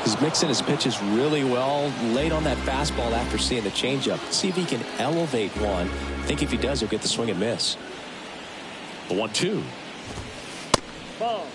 He's mixing his pitches really well. Late on that fastball after seeing the changeup. See if he can elevate one. I think if he does, he'll get the swing and miss. 1-2. Ball.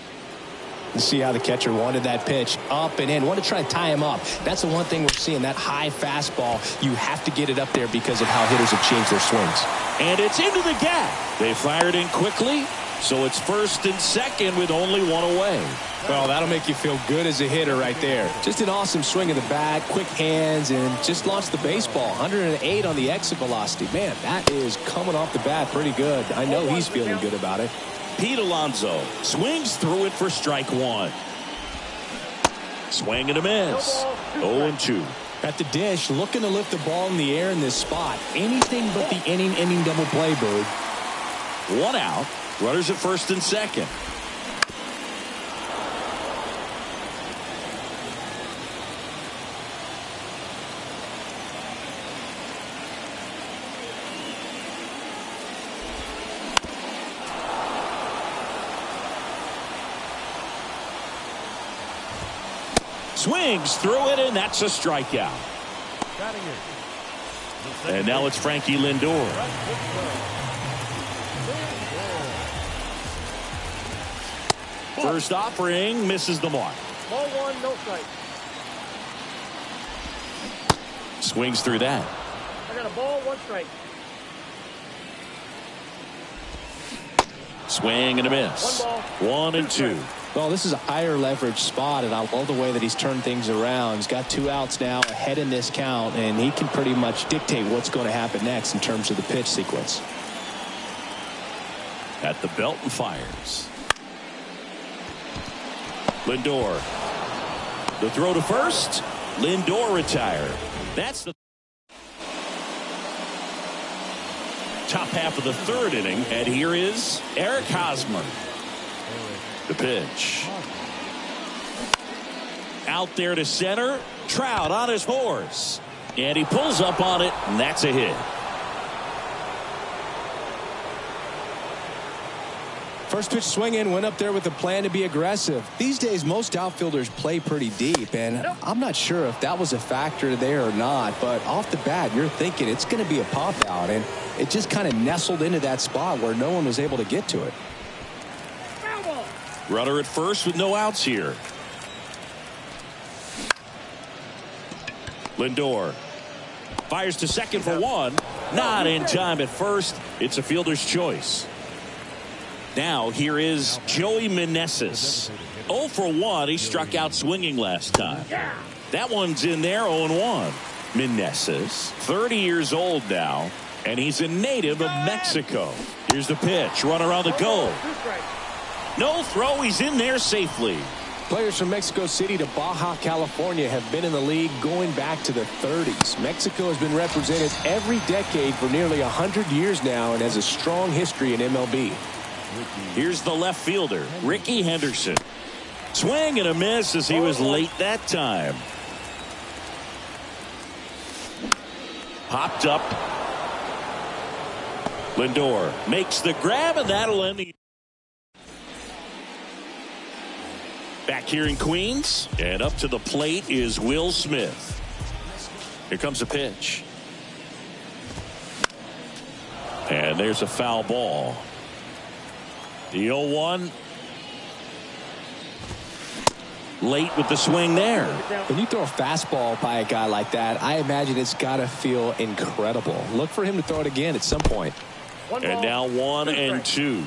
See how the catcher wanted that pitch up and in. Want to try and tie him up. That's the one thing we're seeing, that high fastball. You have to get it up there because of how hitters have changed their swings. And it's into the gap. They fired in quickly, so it's first and second with only 1 away. Well, that'll make you feel good as a hitter right there. Just an awesome swing of the bat, quick hands, and just launched the baseball. 108 on the exit velocity. Man, that is coming off the bat pretty good. I know he's feeling good about it. Pete Alonso swings through it for strike 1. Swing and a miss. 0-2. At the dish, looking to lift the ball in the air in this spot. Anything but the inning double play, Bird. 1 out. Runners at first and second. Swings through it, and that's a strikeout. And now it's Frankie Lindor. First offering misses the mark. Ball 1, no strike. Swings through that. I got a ball, 1 strike. Swing and a miss. 1 ball. 1-2. Well, this is a higher leverage spot, and I love the way that he's turned things around. He's got 2 outs now ahead in this count, and he can pretty much dictate what's going to happen next in terms of the pitch sequence. At the belt and fires. Lindor. The throw to first. Lindor retired. That's the top half of the 3rd inning, and here is Eric Hosmer. The pitch. Out there to center. Trout on his horse. And he pulls up on it, and that's a hit. First pitch swing in, went up there with a plan to be aggressive. These days, most outfielders play pretty deep, and I'm not sure if that was a factor there or not, but off the bat, you're thinking it's going to be a pop out, and it just kind of nestled into that spot where no one was able to get to it. Runner at first with no outs here. Lindor fires to second for 1. Not in time at first. It's a fielder's choice. Now here is Joey Meneses. 0 for 1. He struck out swinging last time. That one's in there. 0-1. Meneses, 30 years old now, and he's a native of Mexico. Here's the pitch. Runner on the go. No throw. He's in there safely. Players from Mexico City to Baja California have been in the league going back to the 30s. Mexico has been represented every decade for nearly 100 years now and has a strong history in MLB. Here's the left fielder, Ricky Henderson. Swing and a miss as he was late that time. Popped up. Lindor makes the grab, and that'll end the. Back here in Queens, and up to the plate is Will Smith. Here comes a pitch. And there's a foul ball. The 0-1. Late with the swing there. When you throw a fastball by a guy like that, I imagine it's got to feel incredible. Look for him to throw it again at some point. And now 1-2.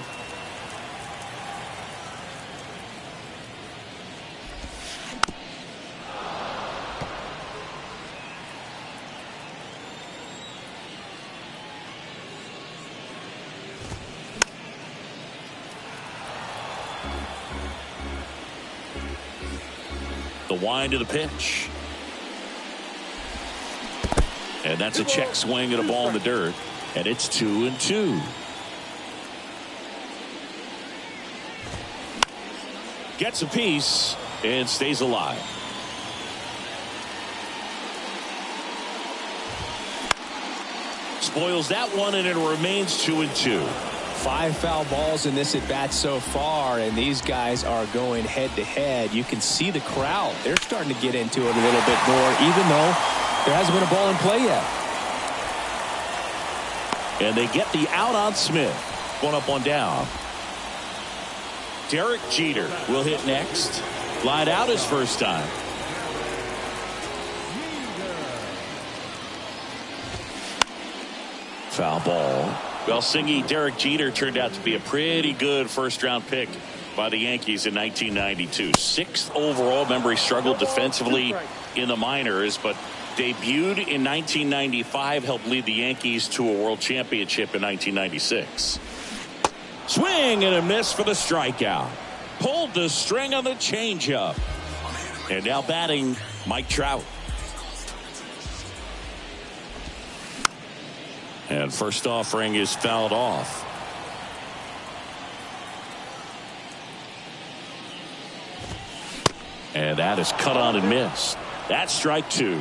The wind of the pitch. And that's a check swing and a ball in the dirt. And it's 2-2. Gets a piece and stays alive. Spoils that one, and it remains 2-2. 5 foul balls in this at bat so far, and these guys are going head to head. You can see the crowd. They're starting to get into it a little bit more, even though there hasn't been a ball in play yet. And they get the out on Smith. 1 up, 1 down. Derek Jeter will hit next. Lied out his first time. Foul ball. Well, Singy, Derek Jeter turned out to be a pretty good first-round pick by the Yankees in 1992. 6th overall. Remember, he struggled defensively in the minors, but debuted in 1995, helped lead the Yankees to a world championship in 1996. Swing and a miss for the strikeout. Pulled the string on the changeup. And now batting, Mike Trout. And first offering is fouled off. And that is cut on and missed. That's strike 2.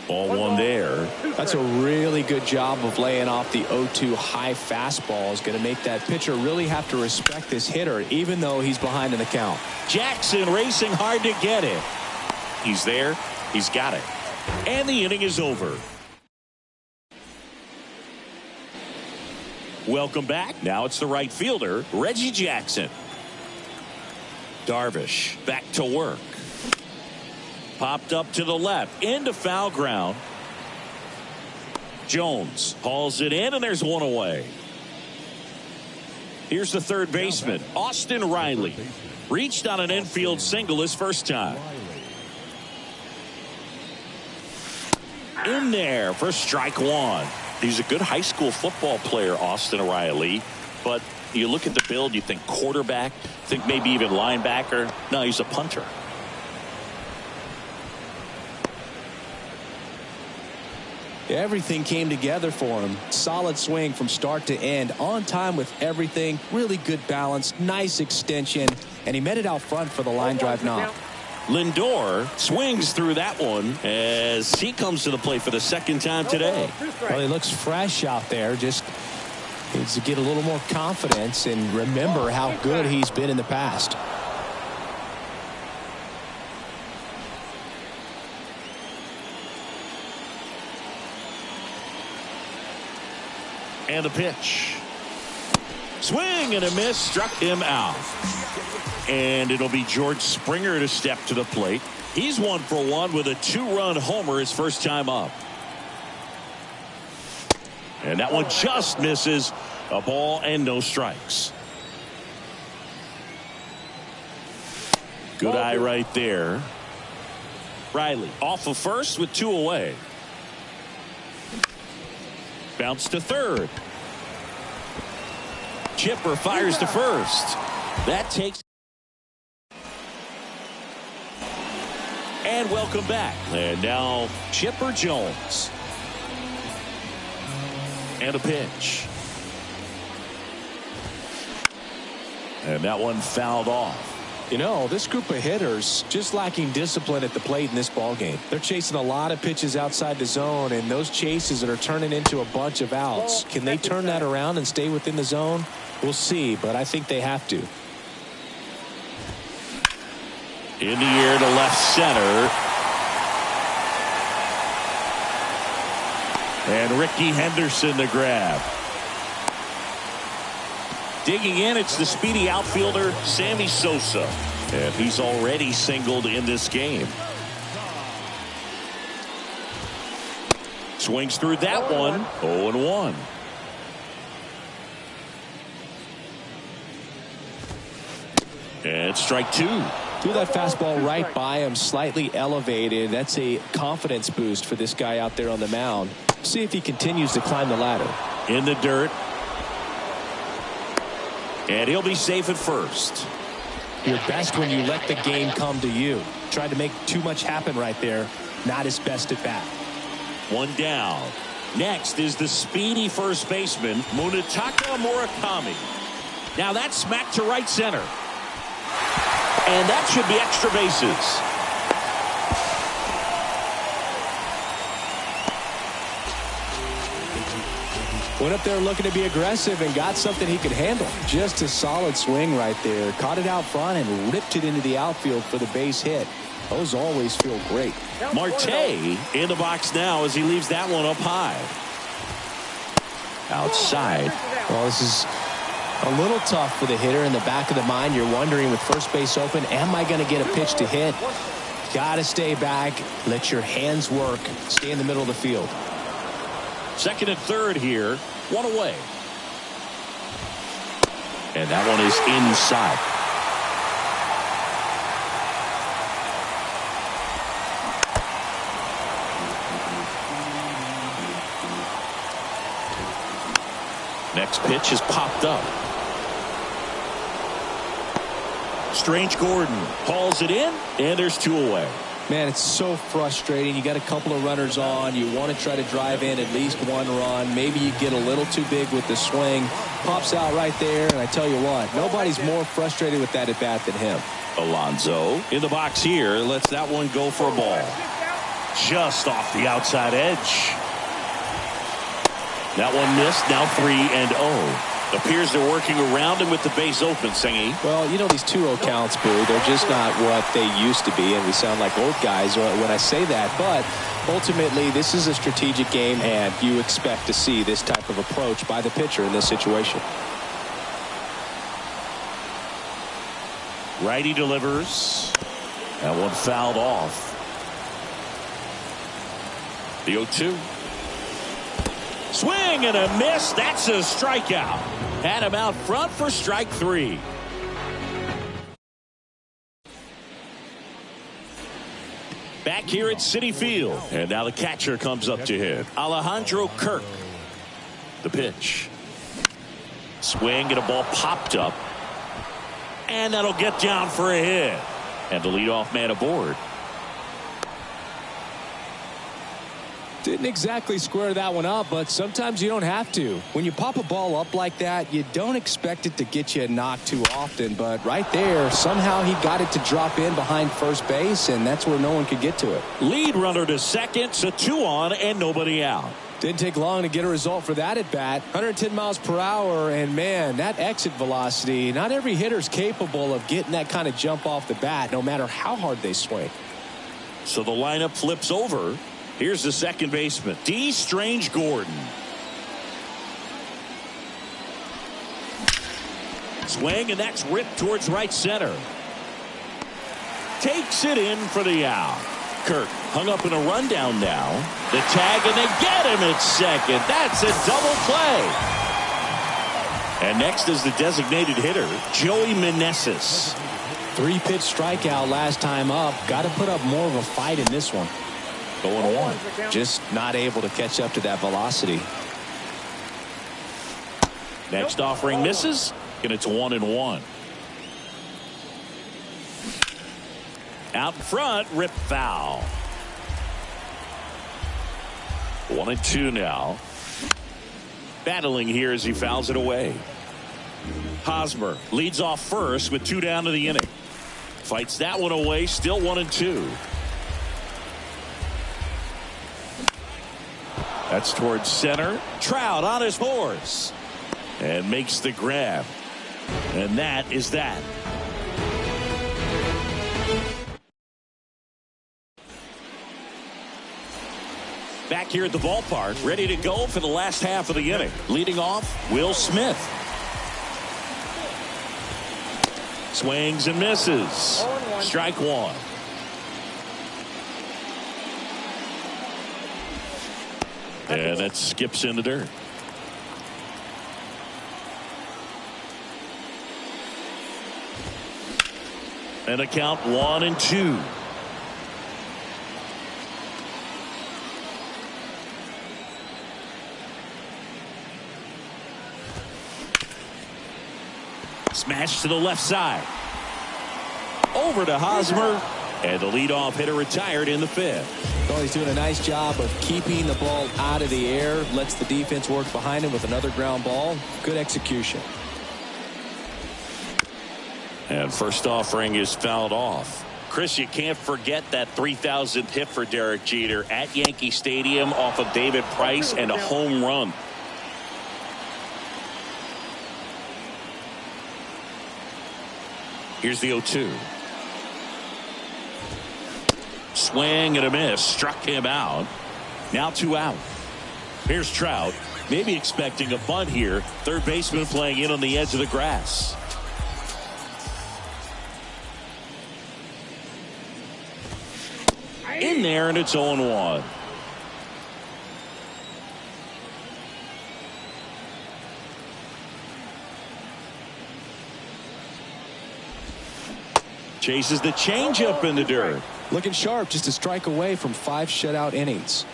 Ball 1 there. That's a really good job of laying off the 0-2 high fastball. Is going to make that pitcher really have to respect this hitter, even though he's behind in the count. Jackson racing hard to get it. He's there. He's got it. And the inning is over. Welcome back. Now it's the right fielder, Reggie Jackson. Darvish back to work. Popped up to the left. Into foul ground. Jones hauls it in, and there's 1 away. Here's the third baseman, Austin Riley. Reached on an infield single his first time. In there for strike one. He's a good high school football player, Austin Riley. But you look at the build, you think quarterback, think maybe even linebacker. No, he's a punter. Everything came together for him. Solid swing from start to end. On time with everything. Really good balance. Nice extension. And he met it out front for the line drive knock. Lindor swings through that one as he comes to the plate for the second time today. Well, he looks fresh out there. Just needs to get a little more confidence and remember how good he's been in the past. And the pitch. Swing and a miss, struck him out. And it'll be George Springer to step to the plate. He's 1 for 1 with a 2-run homer his first time up. And that one just misses. A ball and no strikes. Good eye right there. Riley off of first with 2 away. Bounce to third. Chipper fires to first. That takes. And welcome back. And now Chipper Jones. And a pitch. And that one fouled off. You know, this group of hitters just lacking discipline at the plate in this ballgame. They're chasing a lot of pitches outside the zone, and those chases that are turning into a bunch of outs. Can they turn that around and stay within the zone? We'll see, but I think they have to. In the air to left center. And Ricky Henderson the grab. Digging in, it's the speedy outfielder, Sammy Sosa. And he's already singled in this game. Swings through that one. 0-1. And strike 2. Threw that fastball right by him, slightly elevated. That's a confidence boost for this guy out there on the mound. See if he continues to climb the ladder. In the dirt. And he'll be safe at first. You're best when you let the game come to you. Tried to make too much happen right there. Not his best at bat. 1 down. Next is the speedy first baseman, Munetaka Murakami. Now that's smacked to right center. And that should be extra bases. Went up there looking to be aggressive and got something he could handle. Just a solid swing right there. Caught it out front and ripped it into the outfield for the base hit. Those always feel great. Marte in the box now as he leaves that one up high. Outside. Well, this is a little tough for the hitter. In the back of the mind, you're wondering with first base open, am I going to get a pitch to hit? Got to stay back. Let your hands work. Stay in the middle of the field. Second and third here. 1 away. And that one is inside. Next pitch is popped up. Strange Gordon hauls it in, and there's 2 away. Man, it's so frustrating. You got a couple of runners on. You want to try to drive in at least 1 run. Maybe you get a little too big with the swing. Pops out right there, and I tell you what, nobody's more frustrated with that at bat than him. Alonso in the box here, lets that one go for a ball. Just off the outside edge. That one missed, now 3-0. Appears they're working around him with the base open, Singy. Well, you know, these 2-0 counts, Boo, they're just not what they used to be, and we sound like old guys when I say that. But ultimately, this is a strategic game, and you expect to see this type of approach by the pitcher in this situation. Righty delivers. That one fouled off. The 0-2. Swing and a miss. That's a strikeout. Had him out front for strike 3. Back here at Citi Field. And now the catcher comes up to hit. Alejandro Kirk. The pitch. Swing and a ball popped up. And that'll get down for a hit. And the leadoff man aboard. Didn't exactly square that one up, but sometimes you don't have to. When you pop a ball up like that, you don't expect it to get you a knock too often. But right there, somehow he got it to drop in behind first base, and that's where no one could get to it. Lead runner to second, so 2 on and nobody out. Didn't take long to get a result for that at bat. 110 miles per hour, and man, that exit velocity, not every hitter's capable of getting that kind of jump off the bat, no matter how hard they swing. So the lineup flips over. Here's the second baseman, D. Strange Gordon. Swing, and that's ripped towards right center. Takes it in for the out. Kirk hung up in a rundown now. The tag, and they get him at second. That's a double play. And next is the designated hitter, Joey Meneses. 3-pitch strikeout last time up. Got to put up more of a fight in this one. 0-1. Just not able to catch up to that velocity. Next offering misses, and it's 1-1. Out in front, rip foul. 1-2 now. Battling here as he fouls it away. Hosmer leads off first with 2 down to the inning. Fights that one away, still 1-2. That's towards center. Trout on his horse. And makes the grab. And that is that. Back here at the ballpark, ready to go for the last half of the inning. Leading off, Will Smith. Swings and misses. Strike 1. And that skips in the dirt. And a count 1-2. Smash to the left side. Over to Hosmer. And the leadoff hitter retired in the 5th. Well, he's doing a nice job of keeping the ball out of the air. Lets the defense work behind him with another ground ball. Good execution. And first offering is fouled off. Chris, you can't forget that 3,000th hit for Derek Jeter at Yankee Stadium off of David Price and a home run. Here's the 0-2. Swing and a miss. Struck him out. Now 2 out. Here's Trout. Maybe expecting a bunt here. Third baseman playing in on the edge of the grass. In there, and it's 0-1. Chases the changeup in the dirt. Looking sharp, just a strike away from 5 shutout innings.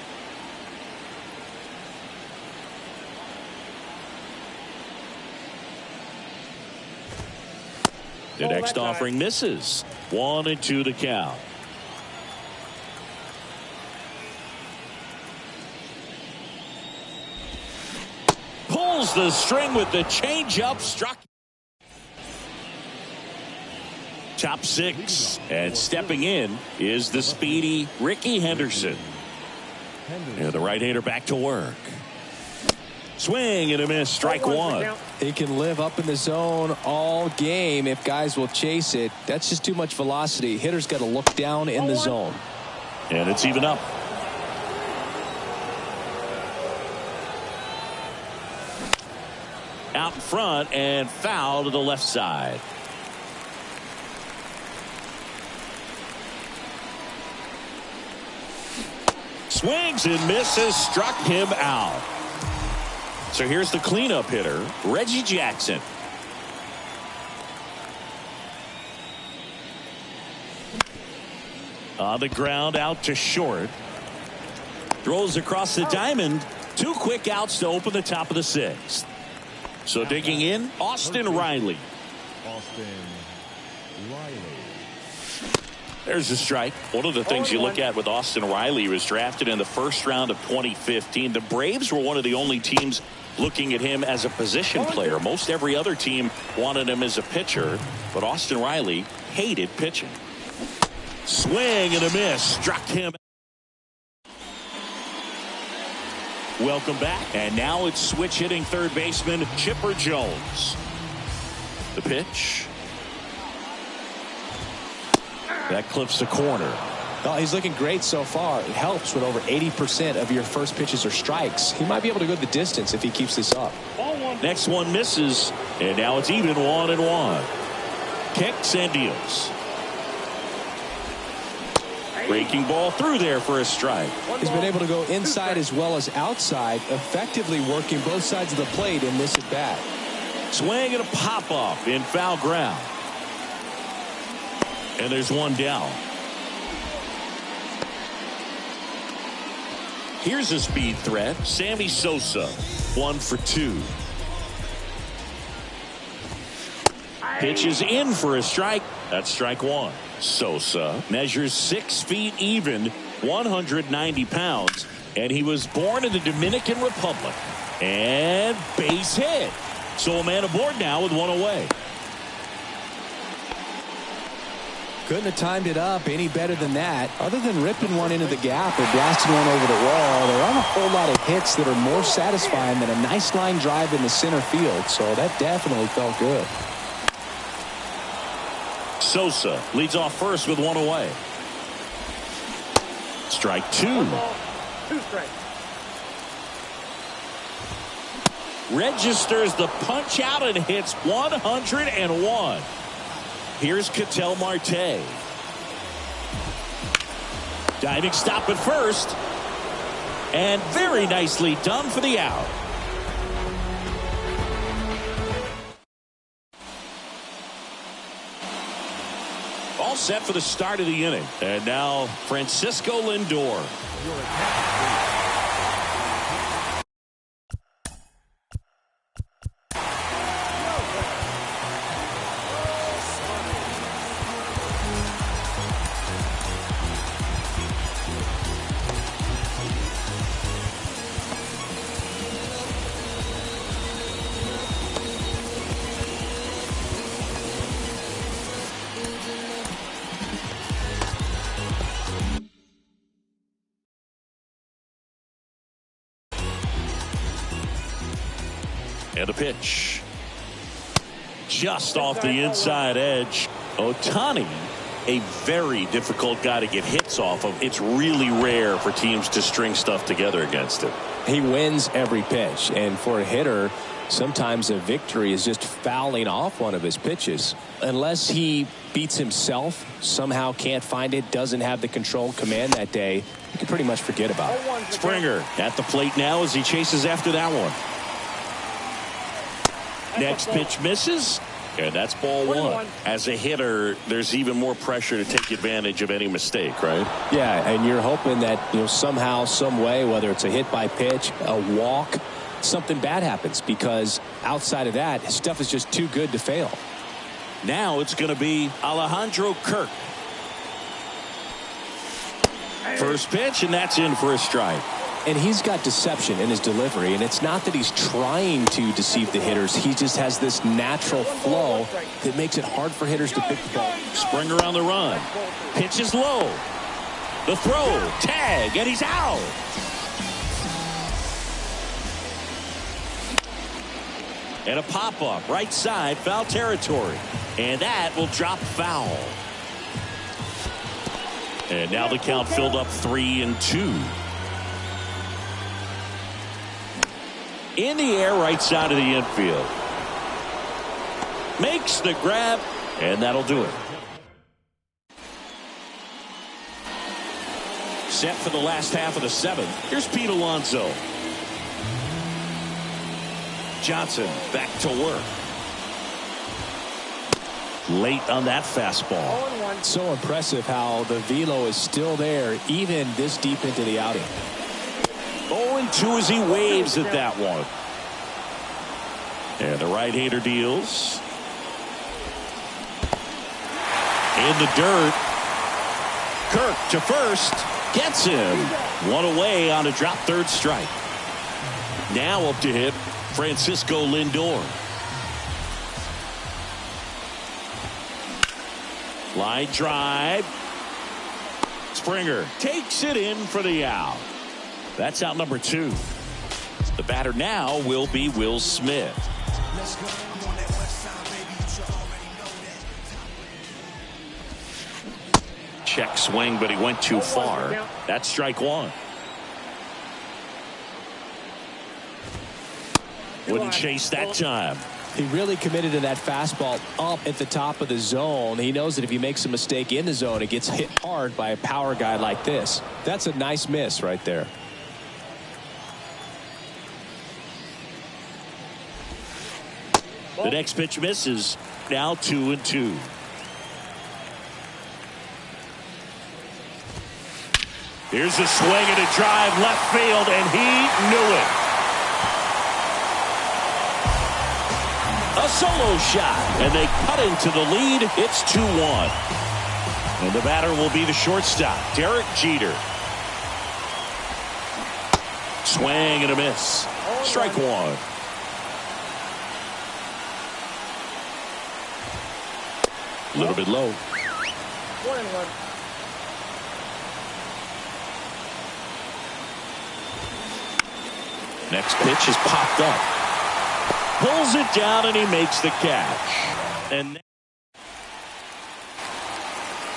The next offering misses. 1-2 the count. Pulls the string with the changeup. Struck. Top 6, and stepping in is the speedy Ricky Henderson. And the right-hander back to work. Swing and a miss. Strike 1. He can live up in the zone all game if guys will chase it. That's just too much velocity. Hitter's got to look down in the zone. And it's even up. Out in front and foul to the left side. Swings and misses. Struck him out. So here's the cleanup hitter, Reggie Jackson. On the ground, out to short. Throws across the diamond. 2 quick outs to open the top of the 6th. So digging in, Austin Riley. Austin Riley. There's a strike. One of the things you look at with Austin Riley, he was drafted in the first round of 2015. The Braves were one of the only teams looking at him as a position player. Most every other team wanted him as a pitcher, but Austin Riley hated pitching. Swing and a miss. Struck him. Welcome back. And now it's switch hitting third baseman Chipper Jones. The pitch. That clips the corner. Oh, he's looking great so far. It helps when over 80% of your first pitches are strikes. He might be able to go the distance if he keeps this up. Next one misses. And now it's even 1-1. Kicks and deals. Breaking ball through there for a strike. He's been able to go inside as well as outside, effectively working both sides of the plate in this at bat. Swing and a pop up in foul ground. And there's one down. Here's a speed threat, Sammy Sosa. 1 for 2. Pitch is in for a strike. That's strike 1. Sosa measures 6 feet even, 190 pounds, and he was born in the Dominican Republic. And base hit. So a man aboard now with 1 away. Couldn't have timed it up any better than that. Other than ripping one into the gap or blasting one over the wall, there aren't a whole lot of hits that are more satisfying than a nice line drive in the center field. So that definitely felt good. Sosa leads off first with 1 away. Strike 2. 2 strikes. Registers the punch out and hits 101. Here's Ketel Marte. Diving stop at first. And very nicely done for the out. All set for the start of the inning. And now Francisco Lindor. And a pitch. Just off the inside edge. Ohtani, a very difficult guy to get hits off of. It's really rare for teams to string stuff together against him. He wins every pitch, and for a hitter, sometimes a victory is just fouling off one of his pitches. Unless he beats himself, somehow can't find it, doesn't have the control command that day, you can pretty much forget about it. Springer at the plate now as he chases after that one. Next pitch misses, and that's ball 1. As a hitter, there's even more pressure to take advantage of any mistake, right? Yeah, and you're hoping that, somehow, some way, whether it's a hit by pitch, a walk, something bad happens, because outside of that, his stuff is just too good to fail. Now it's going to be Alejandro Kirk. First pitch, and that's in for a strike. And he's got deception in his delivery, and it's not that he's trying to deceive the hitters. He just has this natural flow that makes it hard for hitters to pick the ball. Springer on the run. Pitch is low. The throw. Tag, and he's out. And a pop-up. Right side, foul territory. And that will drop foul. And now the count filled up 3-2. In the air, right side of the infield. Makes the grab, and that'll do it. Set for the last half of the 7th. Here's Pete Alonso. Johnson back to work. Late on that fastball. 0-1. So impressive how the velo is still there even this deep into the outing. 0-2 as he waves at that one. And the right-hander deals. In the dirt. Kirk to first. Gets him. One away on a drop third strike. Now up to hit Francisco Lindor. Line drive. Springer takes it in for the out. That's out number 2. The batter now will be Will Smith. Let's go. I'm on that west side, baby. You should already know that. Check swing, but he went too far. That's strike 1. Wouldn't chase that time. He really committed to that fastball up at the top of the zone. He knows that if he makes a mistake in the zone, it gets hit hard by a power guy like this. That's a nice miss right there. The next pitch misses. Now 2-2. Here's a swing and a drive left field, and he knew it. A solo shot, and they cut into the lead. It's 2-1. And the batter will be the shortstop, Derek Jeter. Swing and a miss. Strike 1. A little bit low. 1-1. Next pitch is popped up. Pulls it down and he makes the catch. And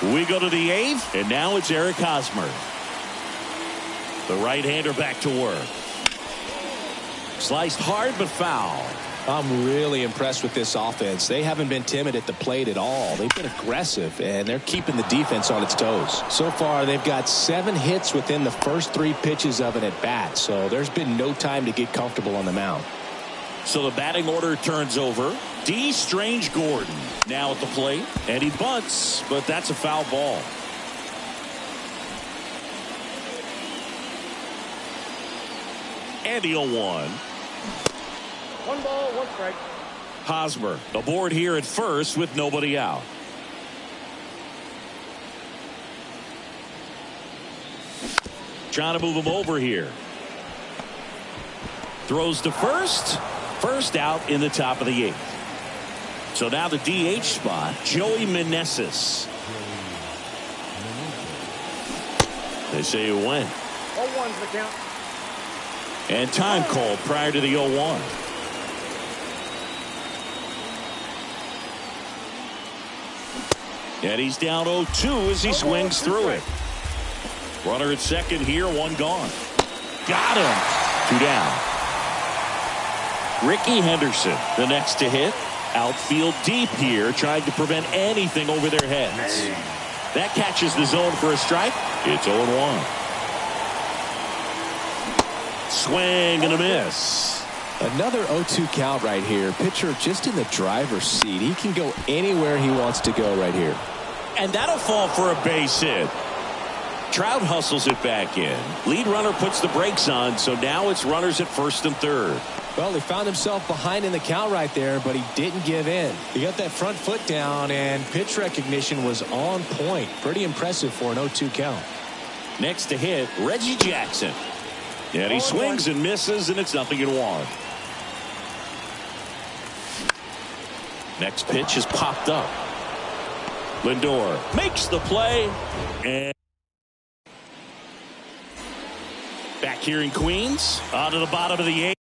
we go to the 8th, and now it's Eric Hosmer. The right-hander back to work. Sliced hard but foul. I'm really impressed with this offense. They haven't been timid at the plate at all. They've been aggressive, and they're keeping the defense on its toes. So far, they've got 7 hits within the first 3 pitches of an at-bat, so there's been no time to get comfortable on the mound. So the batting order turns over. D. Strange Gordon now at the plate, and he bunts, but that's a foul ball. And the 0-1. 1 ball, 1 strike. Hosmer aboard here at first with nobody out. Trying to move him over here. Throws to first. First out in the top of the 8th. So now the DH spot, Joey Meneses. They say it went. 0-1's the count. And time called prior to the 0-1. And he's down 0-2 as he swings through it. Runner at second here, 1 gone. Got him. 2 down. Ricky Henderson, the next to hit. Outfield deep here, trying to prevent anything over their heads. That catches the zone for a strike. It's 0-1. Swing and a miss. Another 0-2 count right here. Pitcher just in the driver's seat. He can go anywhere he wants to go right here. And that'll fall for a base hit. Trout hustles it back in. Lead runner puts the brakes on, so now it's runners at first and third. Well, he found himself behind in the count right there, but he didn't give in. He got that front foot down, and pitch recognition was on point. Pretty impressive for an 0-2 count. Next to hit, Reggie Jackson. And he swings and misses, and it's 0-1. Next pitch is popped up. Lindor makes the play. And back here in Queens, on to the bottom of the 8th.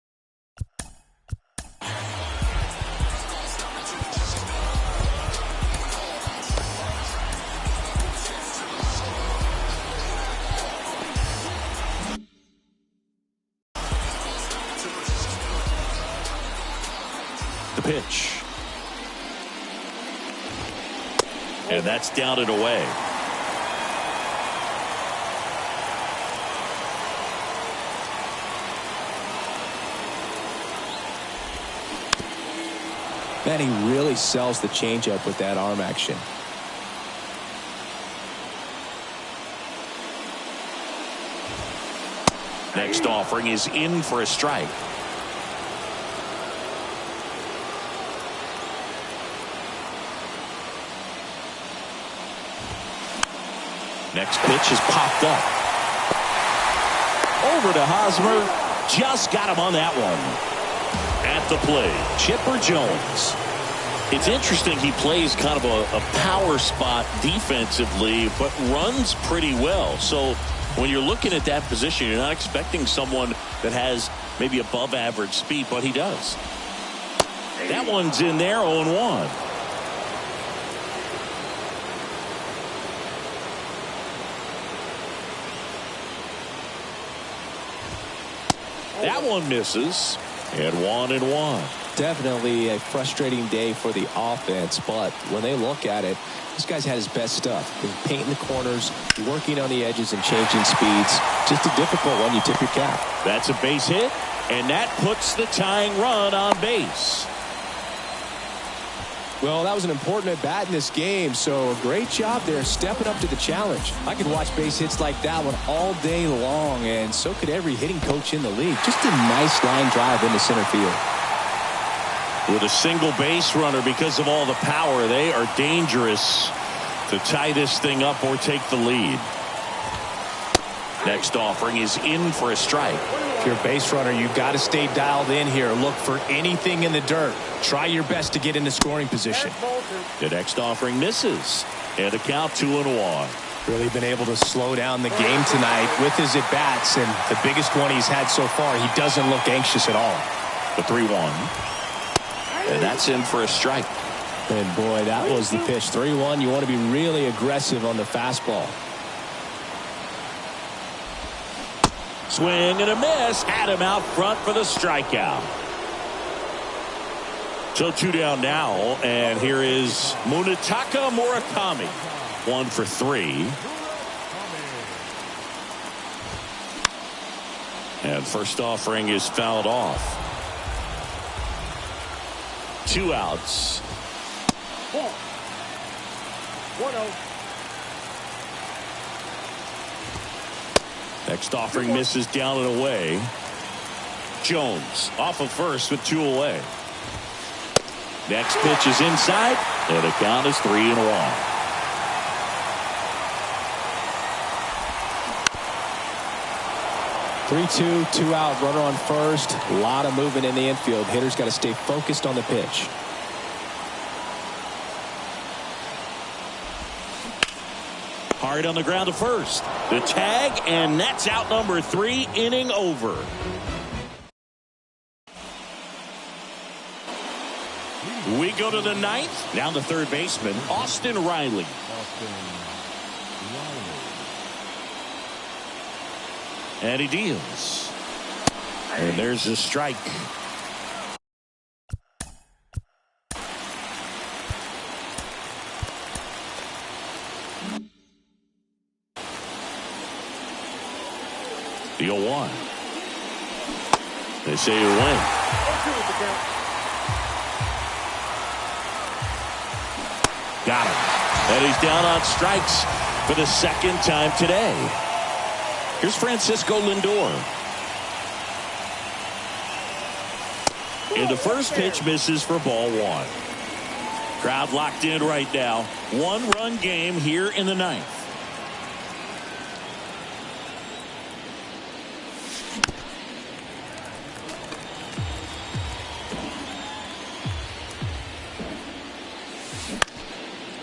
The pitch. And that's down and away. Man, he really sells the changeup with that arm action. Next offering is in for a strike. Next pitch is popped up. Over to Hosmer. Just got him on that one. At the plate, Chipper Jones. It's interesting he plays kind of a power spot defensively, but runs pretty well. So when you're looking at that position, you're not expecting someone that has maybe above average speed, but he does. That one's in there, 0-1. That one misses. And 1-1. Definitely a frustrating day for the offense, but when they look at it, this guy's had his best stuff. Been painting the corners, working on the edges, and changing speeds. Just a difficult one. You tip your cap. That's a base hit, and that puts the tying run on base. Well, that was an important at-bat in this game, so a great job there stepping up to the challenge. I could watch base hits like that one all day long, and so could every hitting coach in the league. Just a nice line drive into center field. With a single base runner, because of all the power, they are dangerous to tie this thing up or take the lead. Next offering is in for a strike. If you're a base runner, you've got to stay dialed in here. Look for anything in the dirt. Try your best to get into scoring position. The next offering misses. And a count 2-1. Really been able to slow down the game tonight with his at-bats, and the biggest one he's had so far, he doesn't look anxious at all. The 3-1. And that's in for a strike. And boy, that was the pitch. 3-1. You want to be really aggressive on the fastball. Swing and a miss. Had him out front for the strikeout. So 2 down now, and here is Munetaka Murakami. 1 for 3. And first offering is fouled off. 2 outs. 1-0. Next offering misses down and away. Jones off of first with 2 away. Next pitch is inside, and the count is 3-1. Three-two, 2 out, runner on first. A lot of movement in the infield. Hitters got to stay focused on the pitch. Hard on the ground to first. The tag, and that's out number 3, inning over. We go to the 9th. Now the third baseman, Austin Riley. And he deals. And there's a strike. The 0-1. They say you win. Got him. And he's down on strikes for the second time today. Here's Francisco Lindor. And the first pitch misses for ball 1. Crowd locked in right now. 1-run game here in the 9th.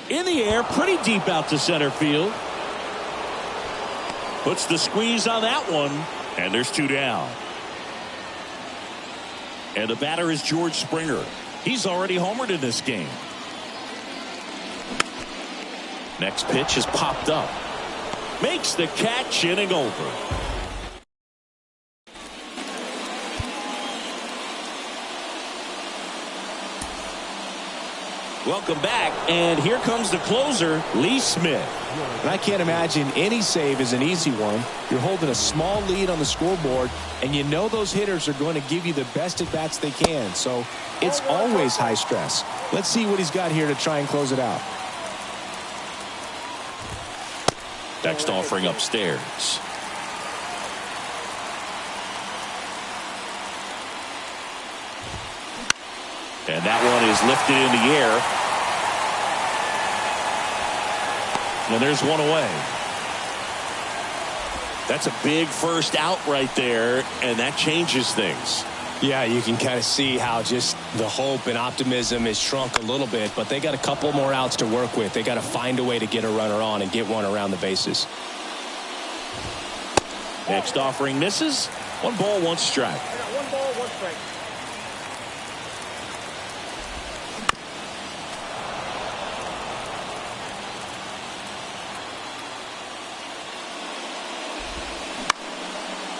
In the air, pretty deep out to center field. Puts the squeeze on that one, and there's 2 down. And the batter is George Springer. He's already homered in this game. Next pitch is popped up. Makes the catch, inning over. Welcome back, and here comes the closer, Lee Smith. And I can't imagine any save is an easy one. You're holding a small lead on the scoreboard, and you know those hitters are going to give you the best at-bats they can. So it's always high stress. Let's see what he's got here to try and close it out. Next offering upstairs. And that one is lifted in the air. And there's one away. That's a big first out right there, and that changes things. Yeah, you can kind of see how just the hope and optimism is shrunk a little bit, but they got a couple more outs to work with. They got to find a way to get a runner on and get one around the bases. Next offering misses. 1 ball, 1 strike. 1 ball, 1 strike.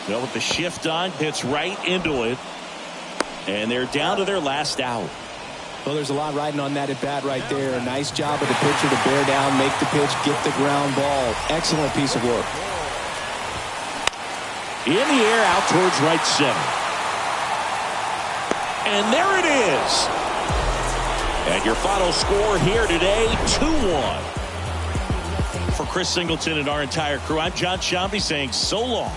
Well, with the shift on, hits right into it. And they're down to their last out. Well, there's a lot riding on that at bat right there. Nice job of the pitcher to bear down, make the pitch, get the ground ball. Excellent piece of work. In the air, out towards right center. And there it is. And your final score here today, 2-1. For Chris Singleton and our entire crew, I'm John Shambi saying so long.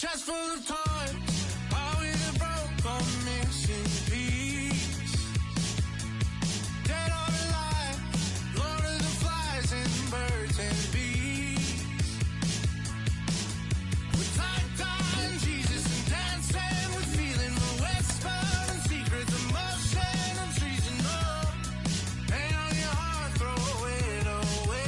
Just for the time, how we broke a missing piece. Dead or alive, Lord of the flies and birds and bees. With time, Jesus and dancing, with feeling the whisper and secrets of motion and treason up. Pain on your heart, throw it away.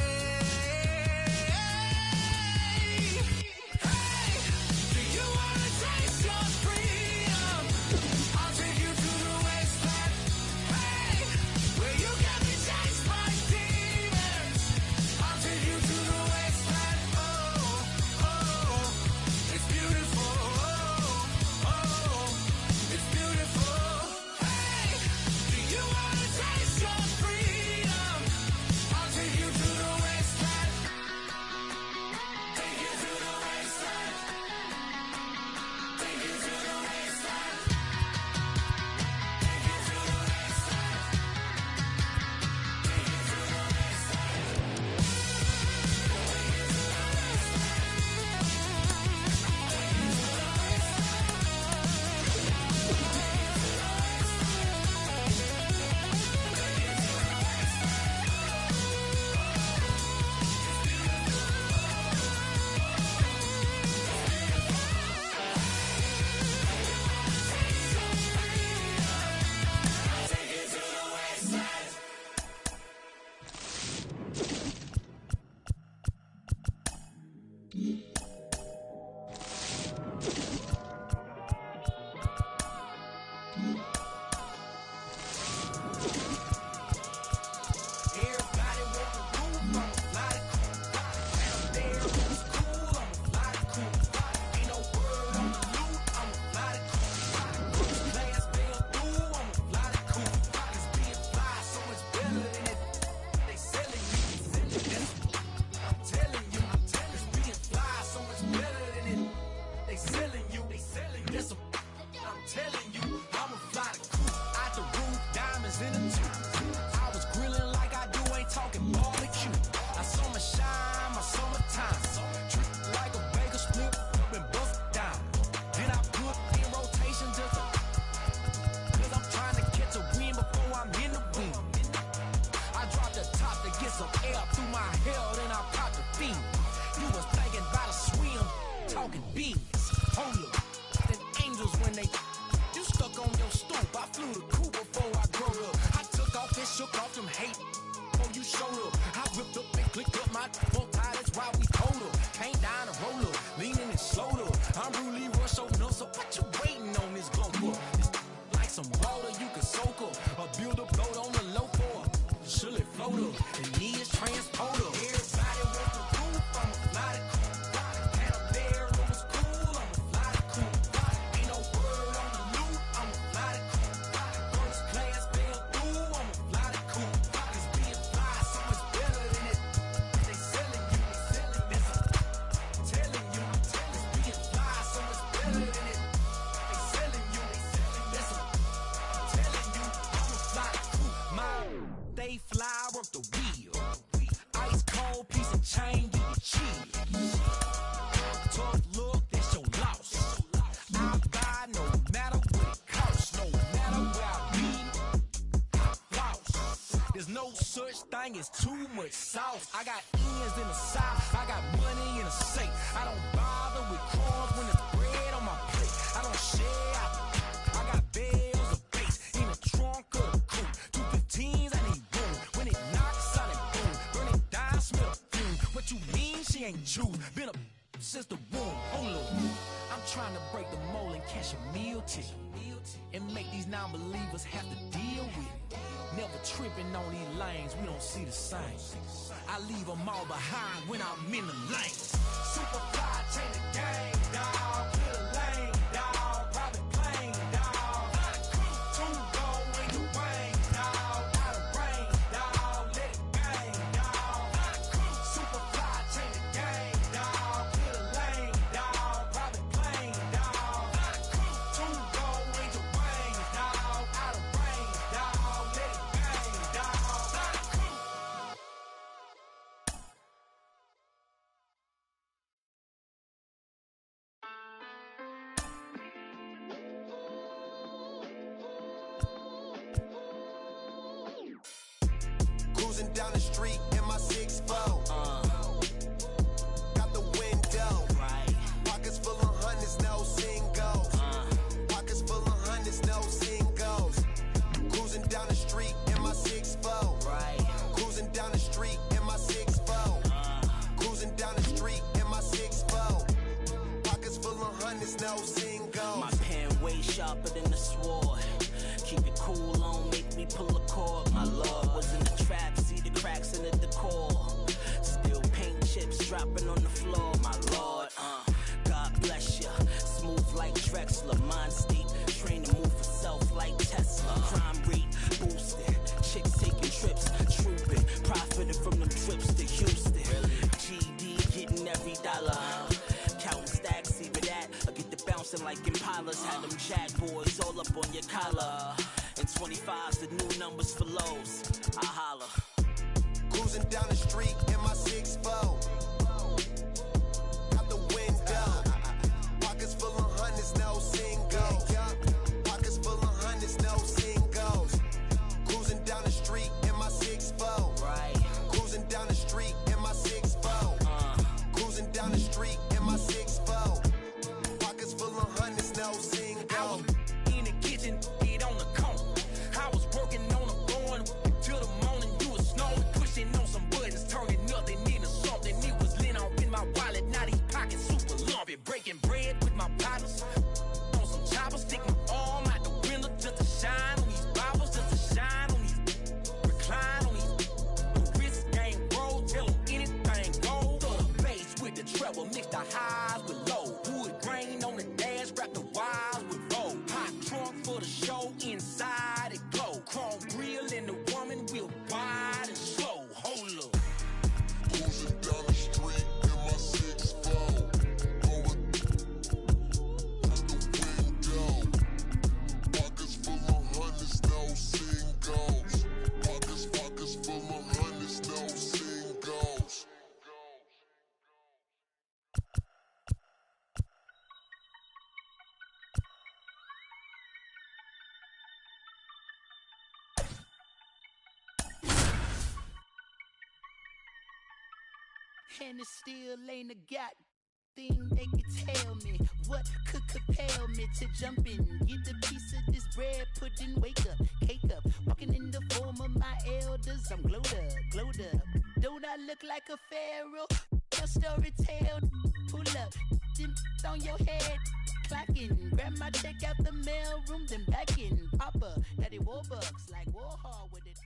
flew the coupe before I grew up. I took off and shook off them hate before you showed up. I whipped up and clicked up my full tie, that's why we told up. Came down and roll up, leaning and slowed up. I'm really rush over no, so what you waiting on this gun for? It's like some water you can soak up, or build a boat on the low for. Should it float up? The knee is transport up. Everybody want the roof, I'ma fly the coop. Had a bear, it was cool, I'ma fly the coop. Ain't no word on the loot, I'ma fly the coop. First class fell through, I'ma fly the coop. Cause being fly so much better than it. They selling you, that's I'm telling you. Cause being fly so much better than it. They selling you, that's I'm telling you. I'ma fly the coop. They fly up the wheel. Ice cold piece of chain, you can cheat. Tough look, that's your loss. I buy no matter what it costs. No matter where I be, I floss. There's no such thing as too much sauce. I got ends in the south, I got money in the safe. I don't bother with crumbs when there's bread on my plate. I don't share, I got bells of bass in the trunk of the coupe. 215s, I need room. When it knocks out and boom, burn it down, smell the fume. What you mean she ain't choose? Been a since the womb. Hold up, I'm trying to break the mold and catch a meal ticket, and make these non-believers have to deal with it. Never tripping on these lanes, we don't see the same. I leave them all behind when I'm in the lane. Super fly, change the game, dawg. Clear the lane, dawg. Private plane, dawg. Two go in the rain, dawg. Out of rain, dawg. Let it bang, dawg. Super fly, change the game, dawg. Clear the lane, dawg. Private plane, dawg. Two go in the rain, dawg. Out of rain, dawg. Let it bang, dawg. Cruising down the street in my 6'4". Got the window. Pockets full of hundreds, no singles. Pockets full of hundreds, no singles. Cruising down the street in my 6'4". Cruising down the street in my 6'4". Cruising down the street in my 6'4". Pockets full of hundreds, no singles. My pen way sharper than the sword. Keep it cool, on make me pull a cord. My lord was in the trap, see the cracks in the decor. Still paint chips dropping on the floor. My lord, God bless ya. Smooth like Drexler, mind state, train to move for self like Tesla. Crime rate boosted, chicks taking trips, trooping, profiting from them trips to Houston. GD getting every dollar, counting stacks, even that. I get the bouncing like Impalas, had them jack boys all up on your collar. And 25's the new numbers for lows. I holla. Cruising down the street in my 6'4". Out the window. Pockets full of hundreds, no singles. Pockets full of hundreds, no singles. Cruising down the street in my 6'4". Cruising down the street in my 6'4". Cruising down the street in my 6'4". Pockets full of hundreds, no singles. In the kitchen, get on the cone. I was working on a phone till the morning. You was snowing, pushing on some buttons, turning nothing into something. It was lit on in my wallet, now these pockets super lumpy. Breaking bread with my partners on some choppers. Stick my arm out the window just to shine on these bottles, just to shine on these, recline on these. The wrist game roll, tell them anything go. Throw the bass with the treble, mix the highs with low. Wood grain on the dash, wrap the wires with roll. Hot trunk for the show, inside it glow. Chrome grill and the woman wheel wide and slow. Hold up. Cruising down the street in my 6'4". Going out the window. Pockets full of hundreds, no singles. Pockets full of hundreds, no singles. And it still ain't a god thing they could tell me. What could compel me to jump in, get a piece of this bread, put didn't wake up, cake up, walking in the form of my elders. I'm glowed up. Don't I look like a pharaoh? Your story tale, pull up, then on your head. Clacking, grab my check out the mail room, then back in. Papa, daddy Warbucks, like Warhol with it.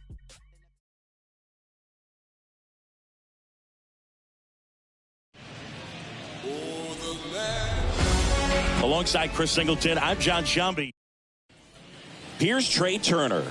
Alongside Chris Singleton, I'm John Shambi. Here's Trey Turner.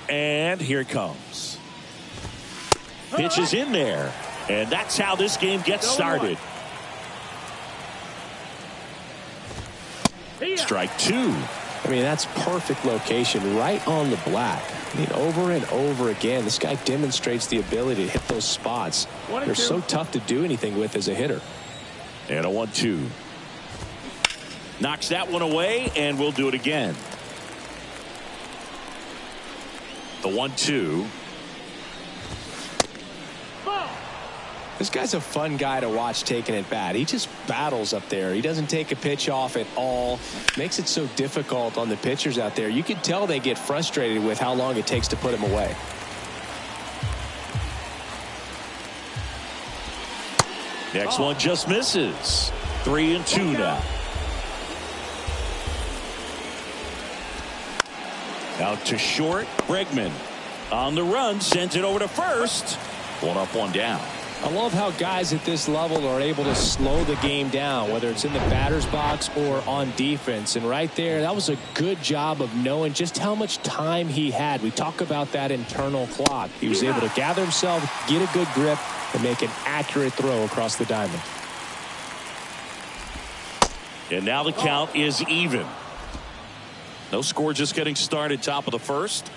And here it comes. Pitch is in there. And that's how this game gets started. Strike two. I mean, that's perfect location, right on the black. I mean, over and over again, this guy demonstrates the ability to hit those spots. They're so tough to do anything with as a hitter. And a 1-2. Knocks that one away, and we'll do it again. The 1-2. This guy's a fun guy to watch taking it bat. He just battles up there. He doesn't take a pitch off at all. Makes it so difficult on the pitchers out there. You can tell they get frustrated with how long it takes to put him away. Next one just misses. 3-2 now. Out to short. Bregman on the run. Sends it over to first. One up, one down. I love how guys at this level are able to slow the game down, whether it's in the batter's box or on defense. And right there, that was a good job of knowing just how much time he had. We talk about that internal clock. He was able to gather himself, get a good grip, and make an accurate throw across the diamond. And now the count is even. No score, just getting started, top of the first.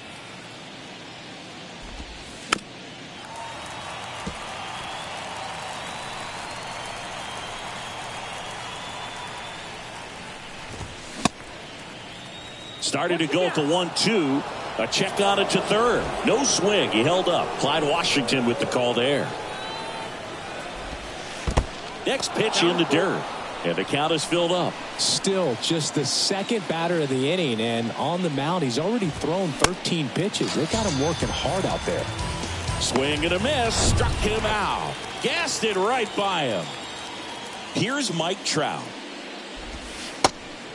Started to go at the 1-2. A check on it to third. No swing. He held up. Clyde Washington with the call there. Next pitch in the dirt. And the count is filled up. Still just the second batter of the inning. And on the mound, he's already thrown 13 pitches. They got him working hard out there. Swing and a miss. Struck him out. Gassed it right by him. Here's Mike Trout.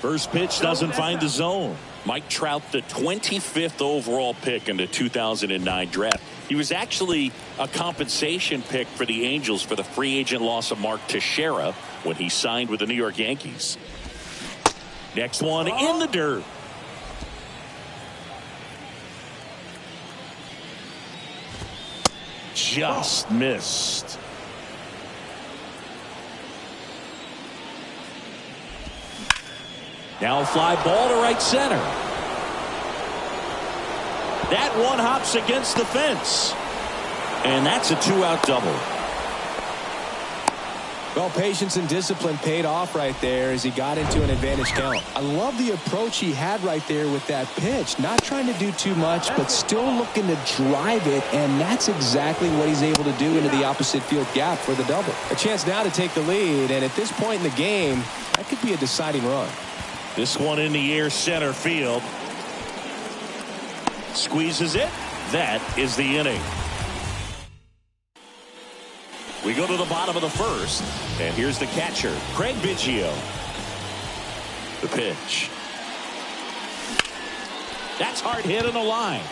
First pitch doesn't find the zone. Mike Trout, the 25th overall pick in the 2009 draft. He was actually a compensation pick for the Angels for the free agent loss of Mark Teixeira when he signed with the New York Yankees. Next one in the dirt. Just missed. Now a fly ball to right center. That one hops against the fence. And that's a 2-out double. Well, patience and discipline paid off right there as he got into an advantage count. I love the approach he had right there with that pitch. Not trying to do too much, but still looking to drive it, and that's exactly what he's able to do into the opposite field gap for the double. A chance now to take the lead, and at this point in the game, that could be a deciding run. This one in the air center field. Squeezes it. That is the inning. We go to the bottom of the first, and here's the catcher, Craig Biggio. The pitch. That's hard hit in the line.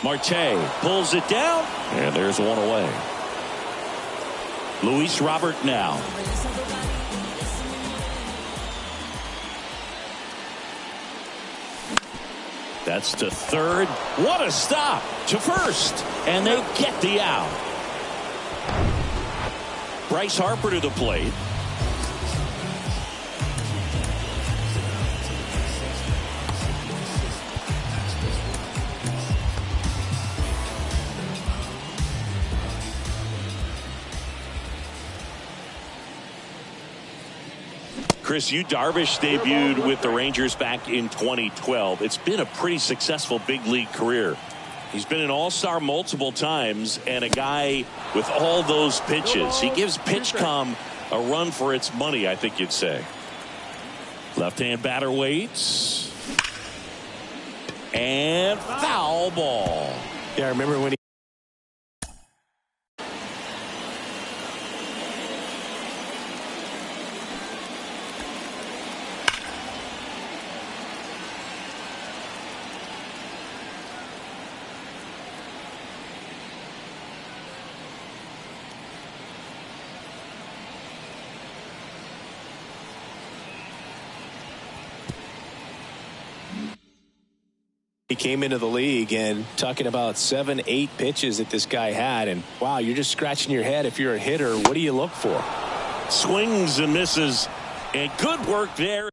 Marte pulls it down, and there's one away. Luis Robert now. That's to third. What a stop to first, and they get the out. Bryce Harper to the plate. Chris, Yu Darvish debuted with the Rangers back in 2012. It's been a pretty successful big league career. He's been an all-star multiple times and a guy with all those pitches. He gives PitchCom a run for its money, I think you'd say. Left-hand batter waits. And foul ball. Yeah, I remember when he came into the league, and talking about 7-8 pitches that this guy had, and wow, you're just scratching your head. If you're a hitter, what do you look for? Swings and misses, and good work there.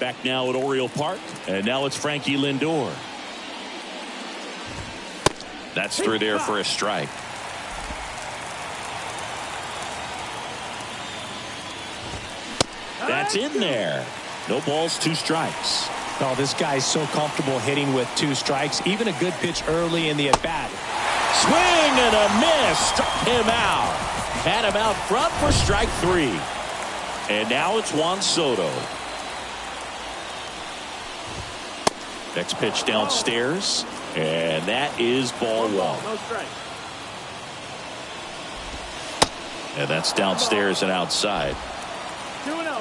Back now at Oriole Park, and now it's Frankie Lindor. That's through there for a strike. That's in there. No balls, 2 strikes. Oh, this guy's so comfortable hitting with 2 strikes. Even a good pitch early in the at-bat. Swing and a miss. Struck him out. Had him out front for strike 3. And now it's Juan Soto. Next pitch downstairs. And that is ball 1. No strike. And that's downstairs and outside. 2-0.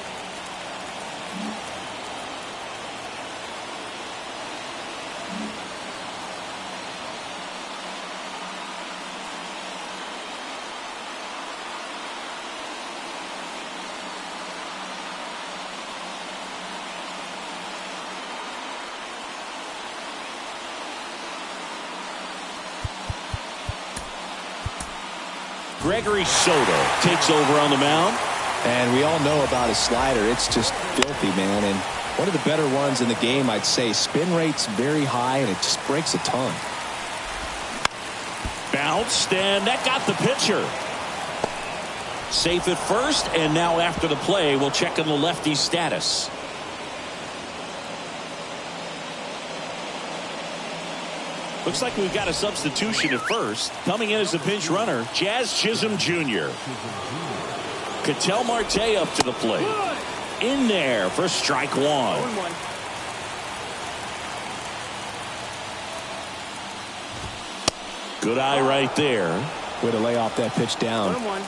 Gregory Soto takes over on the mound. And we all know about his slider. It's just filthy, man. And one of the better ones in the game, I'd say. Spin rate's very high, and it just breaks a ton. Bounced, and that got the pitcher. Safe at first, and now after the play, we'll check on the lefty's status. Looks like we've got a substitution at first. Coming in as a pinch runner, Jazz Chisholm Jr. Ketel Marte up to the plate. In there for strike 1. Good eye right there. Way to lay off that pitch down. 1-1.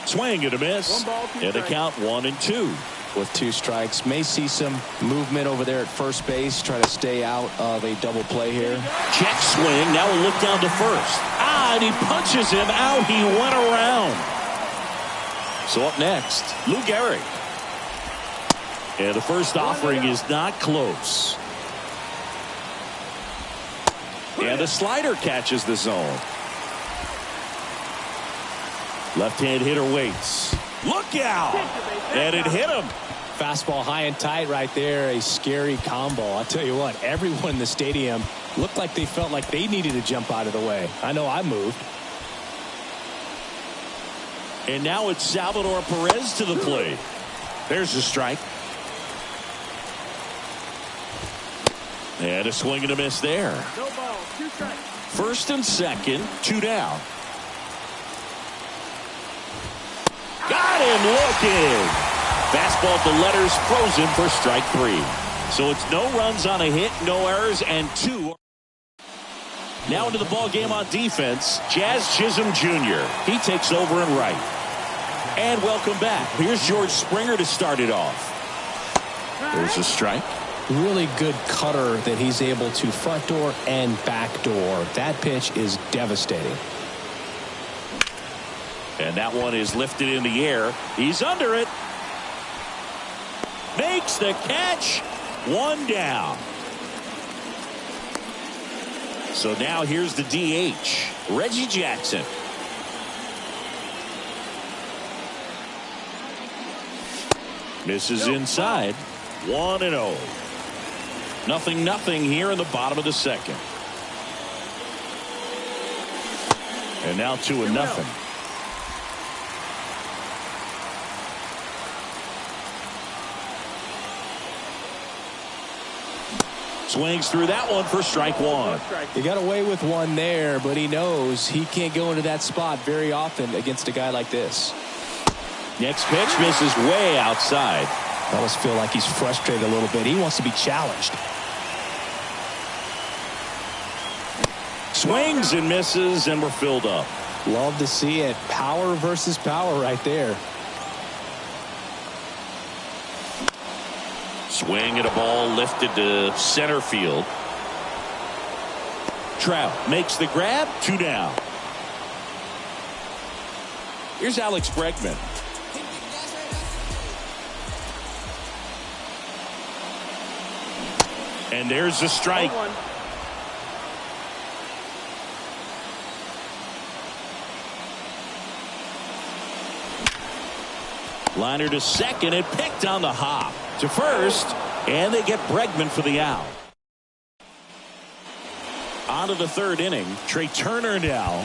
Swing and a miss. And the count 1-2. With 2 strikes. May see some movement over there at first base. Try to stay out of a double play here. Check swing. Now we'll look down to first. And he punches him out. He went around. So up next, Lou Gehrig. And the first offering is not close. And the slider catches the zone. Left-hand hitter waits. Look out! And it hit him. Fastball high and tight right there. A scary combo. I'll tell you what, everyone in the stadium looked like they felt like they needed to jump out of the way. I know I moved. And now it's Salvador Perez to the plate. There's a strike. And a swing and a miss there. No ball, 2 strikes. First and second, 2 down. Got him looking. Fastball at the letters, frozen for strike 3. So it's no runs on a hit, no errors, and 2. Now into the ball game on defense, Jazz Chisholm Jr. He takes over in right. And welcome back. Here's George Springer to start it off. There's a strike. Really good cutter that he's able to front door and back door. That pitch is devastating. And that one is lifted in the air. He's under it. Makes the catch. 1 down. So now here's the DH, Reggie Jackson. Misses inside. 1-0. 0-0 here in the bottom of the second. And now 2-0. Swings through that one for strike 1. He got away with one there, but he knows he can't go into that spot very often against a guy like this. Next pitch misses way outside. I almost feel like he's frustrated a little bit. He wants to be challenged. Swings and misses, and we're filled up. Love to see it. Power versus power right there. Swing at a ball lifted to center field. Trout makes the grab. 2 down. Here's Alex Bregman. And there's the strike. Liner to second and picked on the hop. To first, and they get Bregman for the out. On to the 3rd inning. Trey Turner now.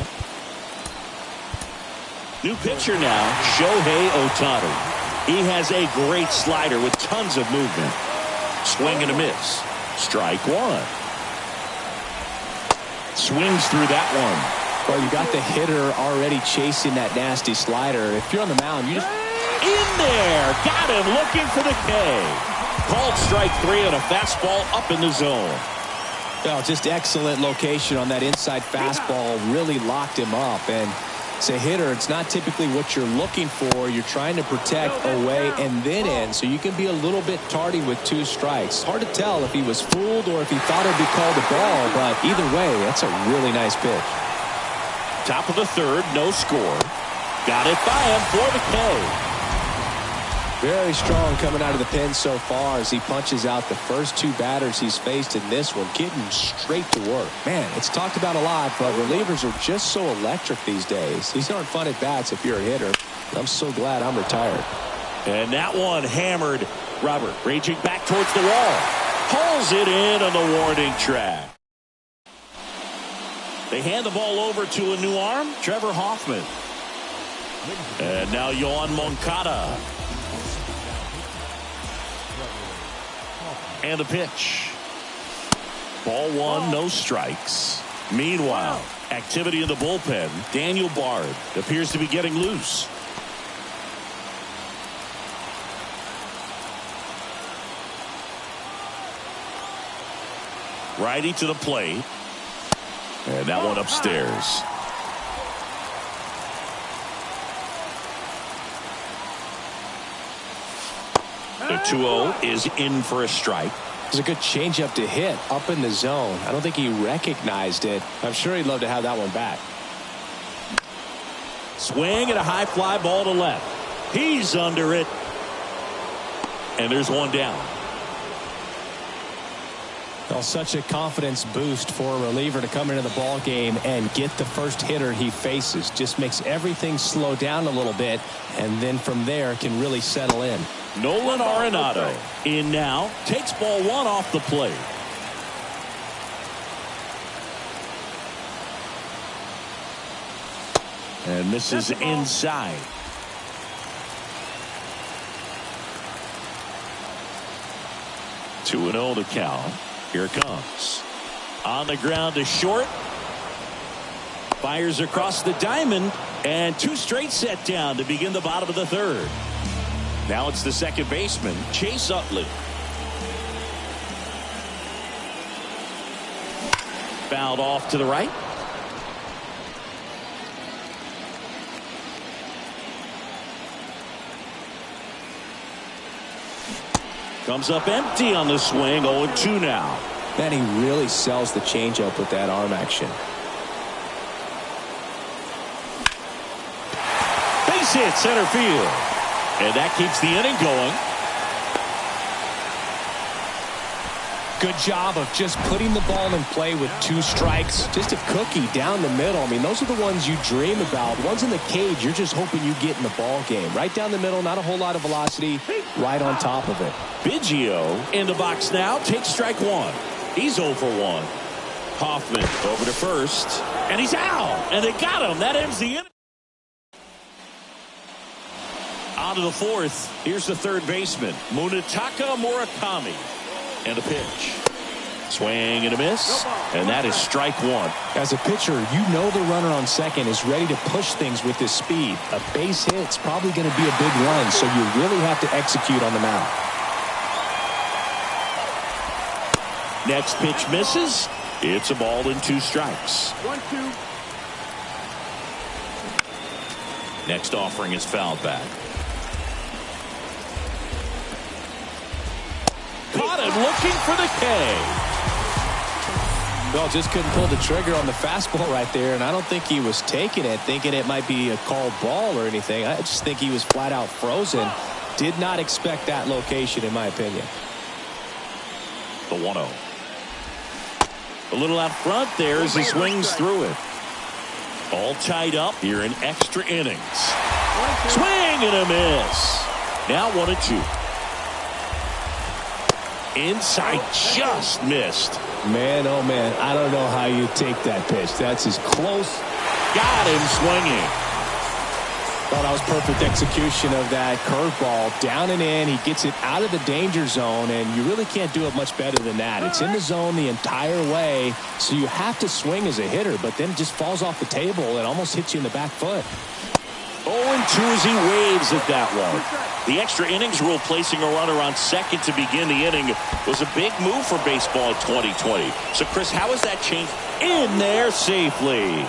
New pitcher now, Shohei Ohtani. He has a great slider with tons of movement. Swing and a miss. Strike 1. Swings through that one. Well, you got the hitter already chasing that nasty slider. If you're on the mound, you just... In there. Got him looking for the K. Called strike 3 on a fastball up in the zone. Well, just excellent location on that inside fastball. Really locked him up. And as a hitter, it's not typically what you're looking for. You're trying to protect away and then in, so you can be a little bit tardy with 2 strikes. Hard to tell if he was fooled or if he thought it would be called a ball, but either way, that's a really nice pitch. Top of the 3rd, no score. Got it by him for the K. Very strong coming out of the pen so far as he punches out the first 2 batters he's faced in this one, getting straight to work. Man, it's talked about a lot, but relievers are just so electric these days. These aren't fun at bats if you're a hitter. I'm so glad I'm retired. And that one hammered. Robert raging back towards the wall. Pulls it in on the warning track. They hand the ball over to a new arm, Trevor Hoffman. And now Yohan Moncada. And the pitch. Ball 1, no strikes. Meanwhile, activity in the bullpen. Daniel Bard appears to be getting loose. Righty to the plate. And that one upstairs. The 2-0 is in for a strike. It was a good changeup to hit up in the zone. I don't think he recognized it. I'm sure he'd love to have that one back. Swing and a high fly ball to left. He's under it. And there's 1 down. Well, such a confidence boost for a reliever to come into the ball game and get the first hitter he faces. Just makes everything slow down a little bit, and then from there can really settle in. Nolan Arenado in now, takes ball 1 off the plate. And misses inside. Two 2-0 the count. Here it comes. On the ground to short. Fires across the diamond. And 2 straight set down to begin the bottom of the 3rd. Now it's the second baseman, Chase Utley. Fouled off to the right. Comes up empty on the swing, 0-2 now. Man, he really sells the changeup with that arm action. Base hit center field. And that keeps the inning going. Good job of just putting the ball in play with 2 strikes. Just a cookie down the middle. I mean, those are the ones you dream about. Ones in the cage, you're just hoping you get in the ball game. Right down the middle, not a whole lot of velocity, right on top of it. Biggio in the box now, takes strike 1. He's 0 for 1. Hoffman over to first, and he's out. And they got him. That ends the inning. On to the 4th. Here's the third baseman, Munetaka Murakami. And a pitch. Swing and a miss. And that is strike 1. As a pitcher, you know the runner on second is ready to push things with his speed. A base hit's probably going to be a big run, so you really have to execute on the mound. Next pitch misses. It's a ball and 2 strikes. 1-2. Next offering is fouled back. Caught him looking for the K. Well, just couldn't pull the trigger on the fastball right there, and I don't think he was taking it, thinking it might be a called ball or anything. I just think he was flat out frozen. Did not expect that location, in my opinion. The 1-0. A little out front there as he swings through it. All tied up here in extra innings. Swing and a miss. Now 1-2. Inside, just missed. Man, oh man, I don't know how you take that pitch. That's as close. Got him swinging. Thought that was perfect execution of that curveball. Down and in, he gets it out of the danger zone, and you really can't do it much better than that. It's in the zone the entire way, so you have to swing as a hitter, but then it just falls off the table and almost hits you in the back foot. 0-2 as he waves at that one. The extra innings rule placing a runner on second to begin the inning was a big move for baseball in 2020. So, Chris, how has that changed? In there safely.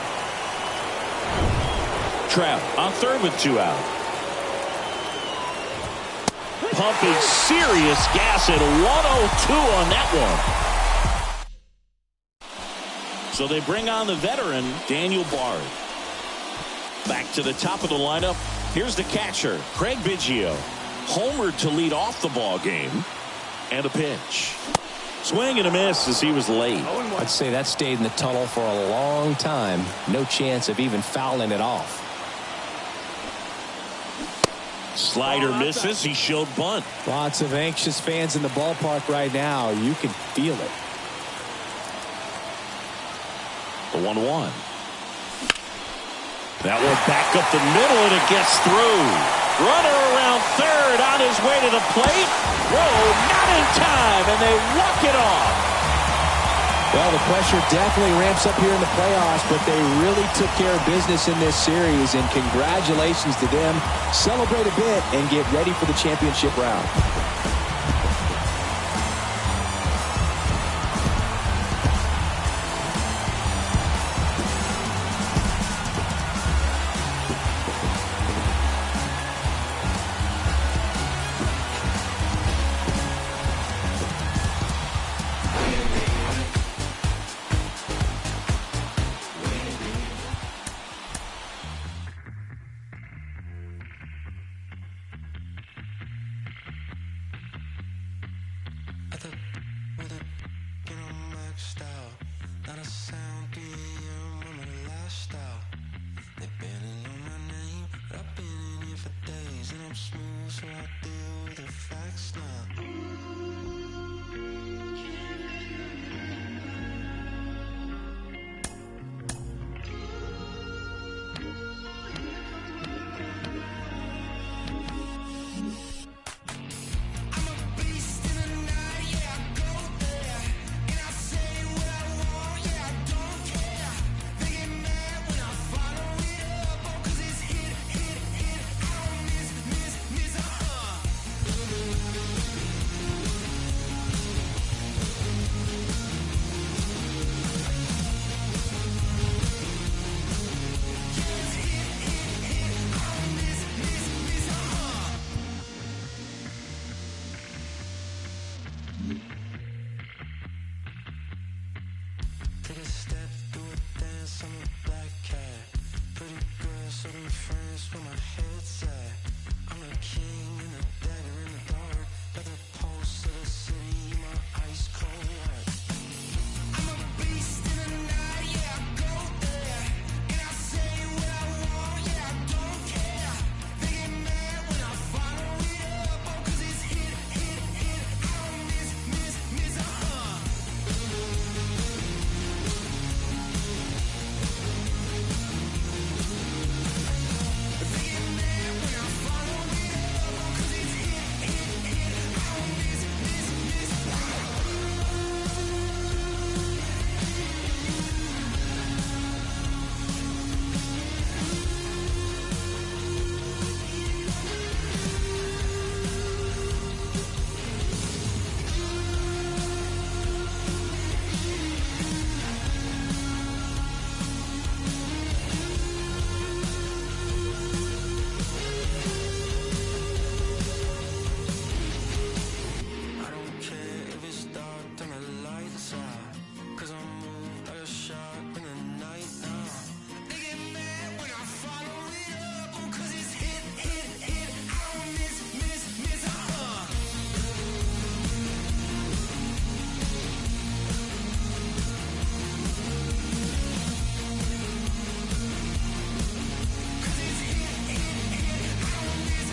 Trout on third with 2 out. Pumping serious gas at 102 on that one. So they bring on the veteran, Daniel Bard. Back to the top of the lineup. Here's the catcher, Craig Biggio. Homered to lead off the ball game. And a pitch. Swing and a miss as he was late. I'd say that stayed in the tunnel for a long time. No chance of even fouling it off. Slider misses. He showed bunt. Lots of anxious fans in the ballpark right now. You can feel it. The 1-1. That one back up the middle, and it gets through. Runner around third on his way to the plate. Whoa, not in time, and they walk it off. Well, the pressure definitely ramps up here in the playoffs, but they really took care of business in this series, and congratulations to them. Celebrate a bit and get ready for the championship round. just where my head's at. I'm a king in the dead or in the dark. Got the pulse of the city, my ice cold heart. I'm a beast in the night, yeah, I go there. And I say what I want, yeah, I don't care. They get mad when I follow it up, oh, cause it's hit. I don't miss, They get mad when I follow it up, oh, cause it's hit. I don't miss. I don't care if it's dark, turn the lights out. Cause I'm moved like a shot in the night now. They get mad when I follow it up, oh, cause it's hit. I don't miss, Cause it's hit. I don't miss.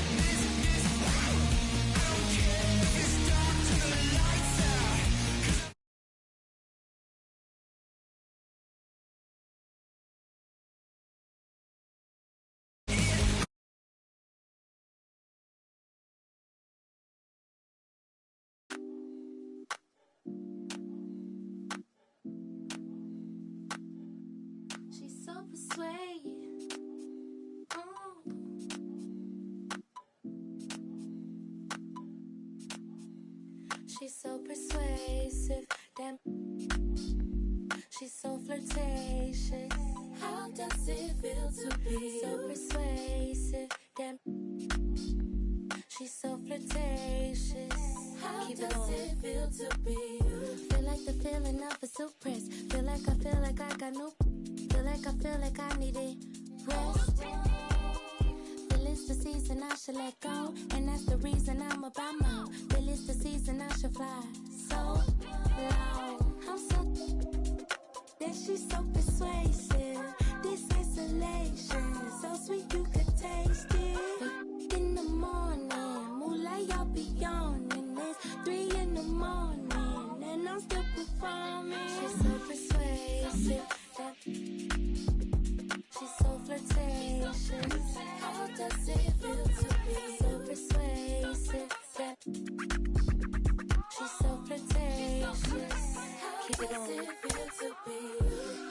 I don't care if it's dark, turn the lights out. She's so persuasive. She's so persuasive. Damn. She's so flirtatious. How does it feel to be so persuasive? Damn. She's so flirtatious. How does it feel to be you? Feel like the feeling of a suppress. Feel like I got no. Feel like I needed rest. Feel it's the season I should let go, and that's the reason I'm about my. Feel it's the season I should fly so low. I'm so that she's so persuasive. This isolation, so sweet you could taste it. In the morning, moonlight y'all be yawning. It's 3 in the morning, and I'm still performing. She's so persuasive. She's so flirtatious. How does it feel to be so persuasive? She's so flirtatious. Keep it on.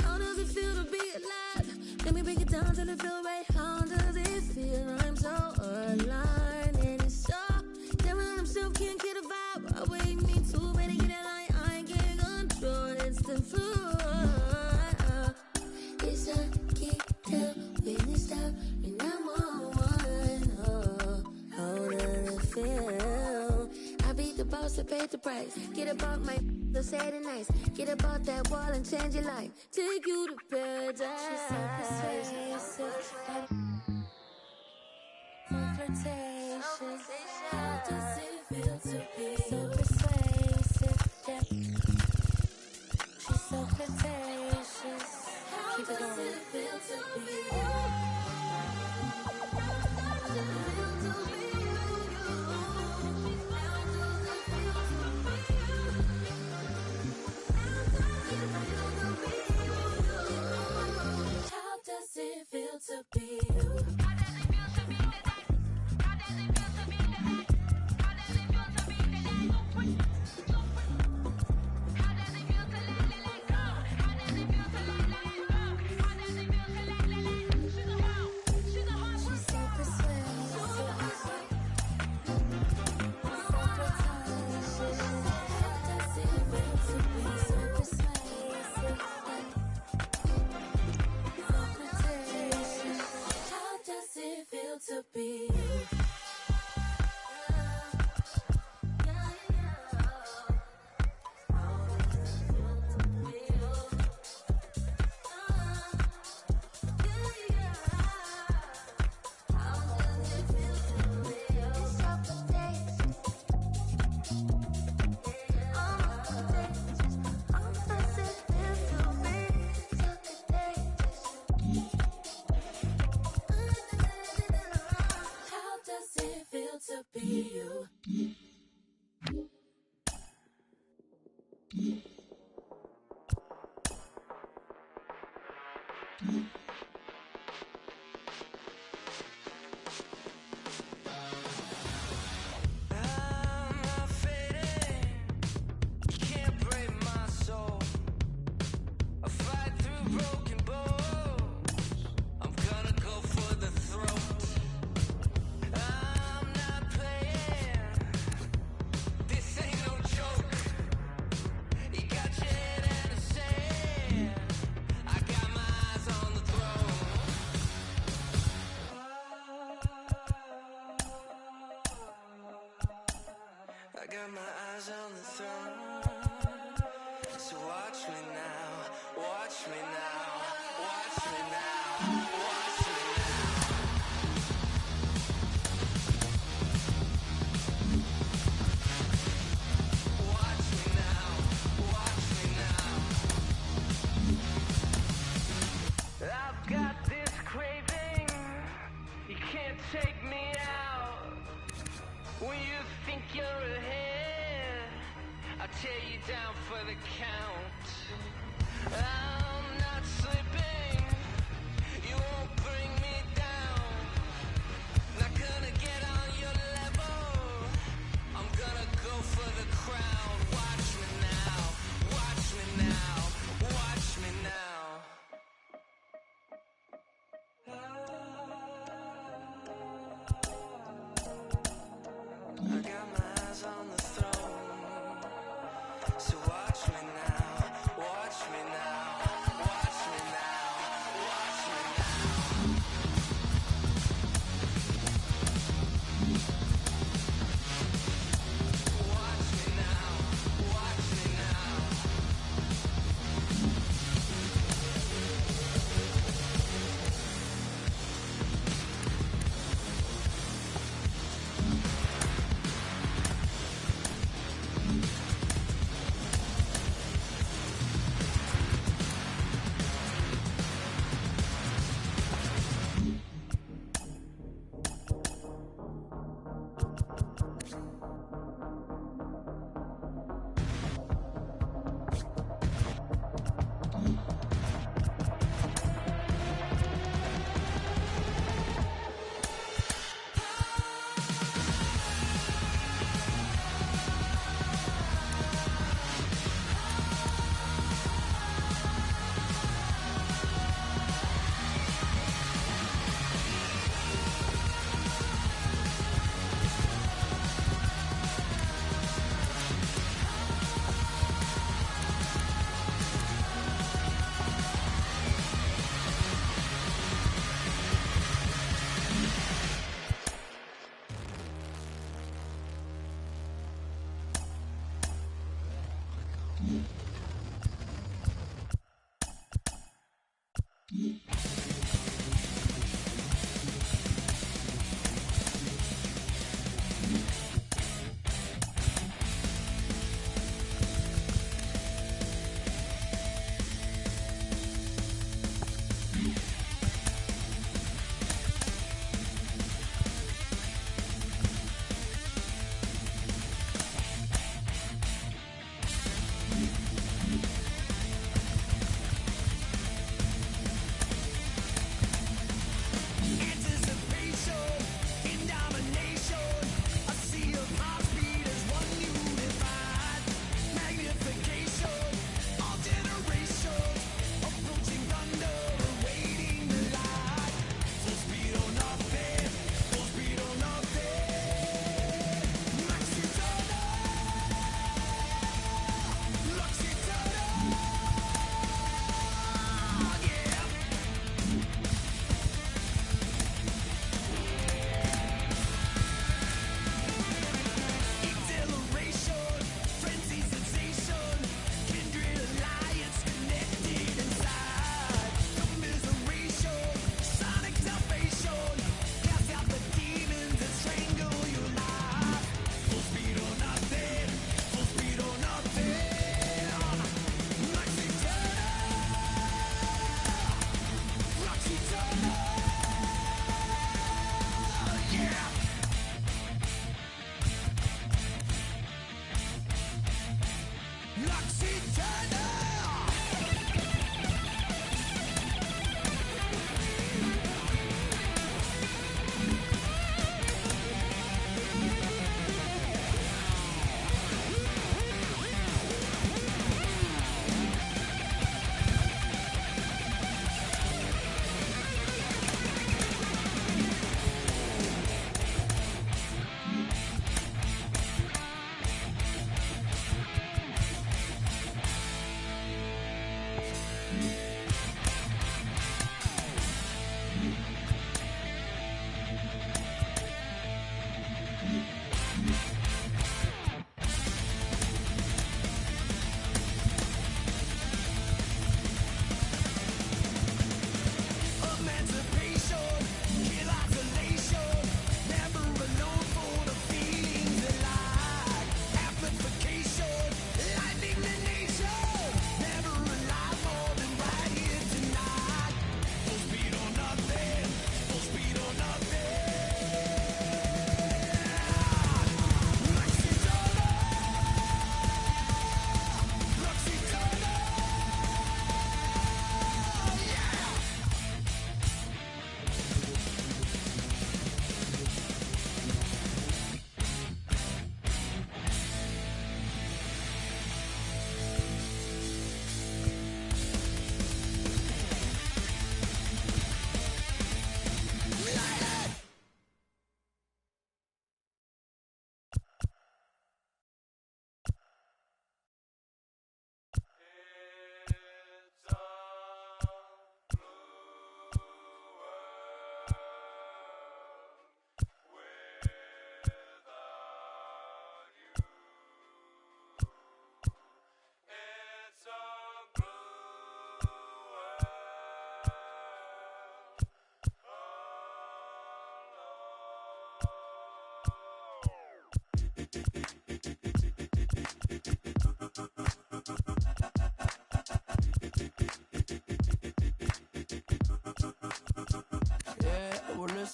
How does it feel to be alive? Let me break it down till it feel right. How does it feel? I'm so aligned and it's so. Telling himself can't get a vibe. I wait me too ready to get a line. I can't control. It's the floor. It's a kick till when it stop and I'm on one. Oh, how does it feel? I beat the boss, I paid the price. Get about my so sad and nice. Get about that wall and change your life. Take you to paradise. She's so persuasive. So flirtatious. How does it feel to be so persuasive? Yeah. She's so flirtatious. Keep it on. How does it feel to be? How does it feel to be you? I got my eyes on the throne. So watch me now, watch me now, watch me now, watch me now. Watch me now, watch me now. I've got this craving, you can't take me out. When you think you're ahead, I'll tear you down for the count. I'm not slipping, you won't bring me down. Not gonna get on your level, I'm gonna go for the crown. Watch me now, watch me now, watch me now. I got my eyes on the throne. So watch me now, watch me now, watch me now, watch me now. Watch me now, watch me now.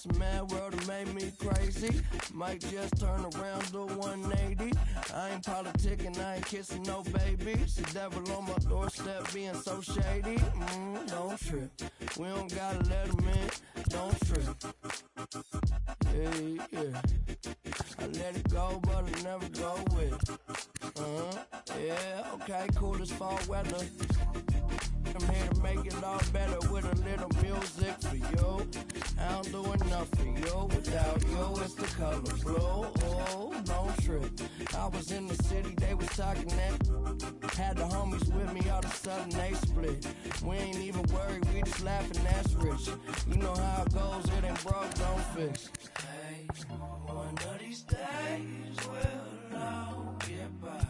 this mad world that made me crazy. Might just turn around, do 180. I ain't politicking, I ain't kissing no babies. The devil on my doorstep being so shady. Don't trip. We don't gotta let him in. Don't trip. Yeah. I let it go, but I never go with it. Yeah, okay, cool as fall weather. I'm here to make it all better with a little music for you. I don't do enough for you. Without you, it's the color blue. Oh, don't trip. I was in the city, they was talking that. Had the homies with me, all of a sudden they split. We ain't even worried, we just laughing, that's rich. You know how it goes, it ain't broke, don't fix. Hey, one of these days we'll all get by.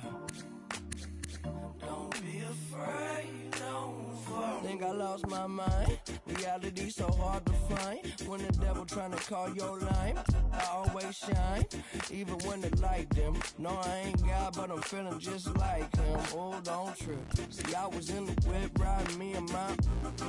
Don't be afraid, don't fall. Think I lost my mind. Reality so hard to find. When the devil tryna call your line, I always shine, even when the light dim. No, I ain't God, but I'm feeling just like him. Oh, don't trip. See, I was in the whip riding me and my.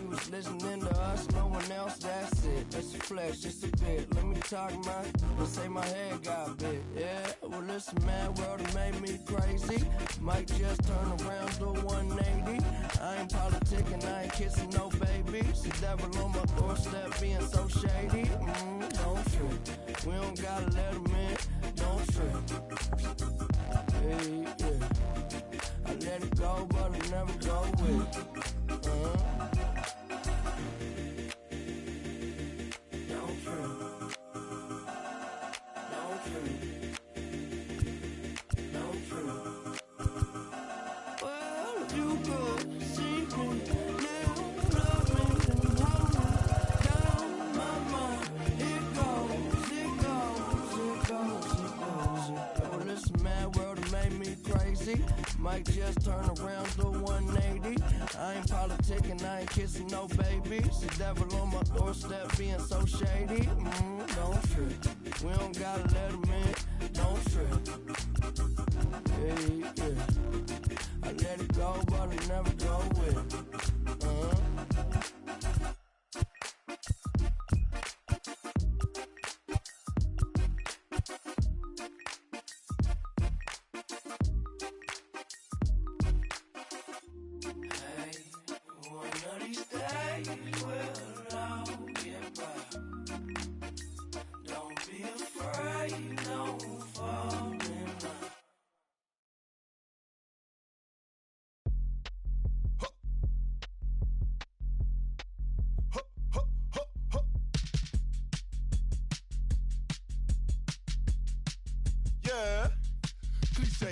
We was listening to us, no one else. That's it. That's a flex, just a bit. Let me talk my. Let's say my head got big. Yeah. Well, listen, man, world that made me crazy. Might just turn around, do 180. I ain't politicking, I ain't kissing no babies. The devil on my doorstep being so shady. Don't trip. We don't gotta let him in. Don't trip. Yeah. I let it go, but I never go with it. Don't trip. Don't trip. Don't trip. Well, if you could see me now, love me and hold me down my mind. It goes. This mad world that made me crazy. Might just turn around, do 180. I ain't politicking, I ain't kissing no babies. The devil on my doorstep being so shady. Don't trip. We don't gotta let him in. Don't trip. Yeah. I let it go, but I never go with it. Cliche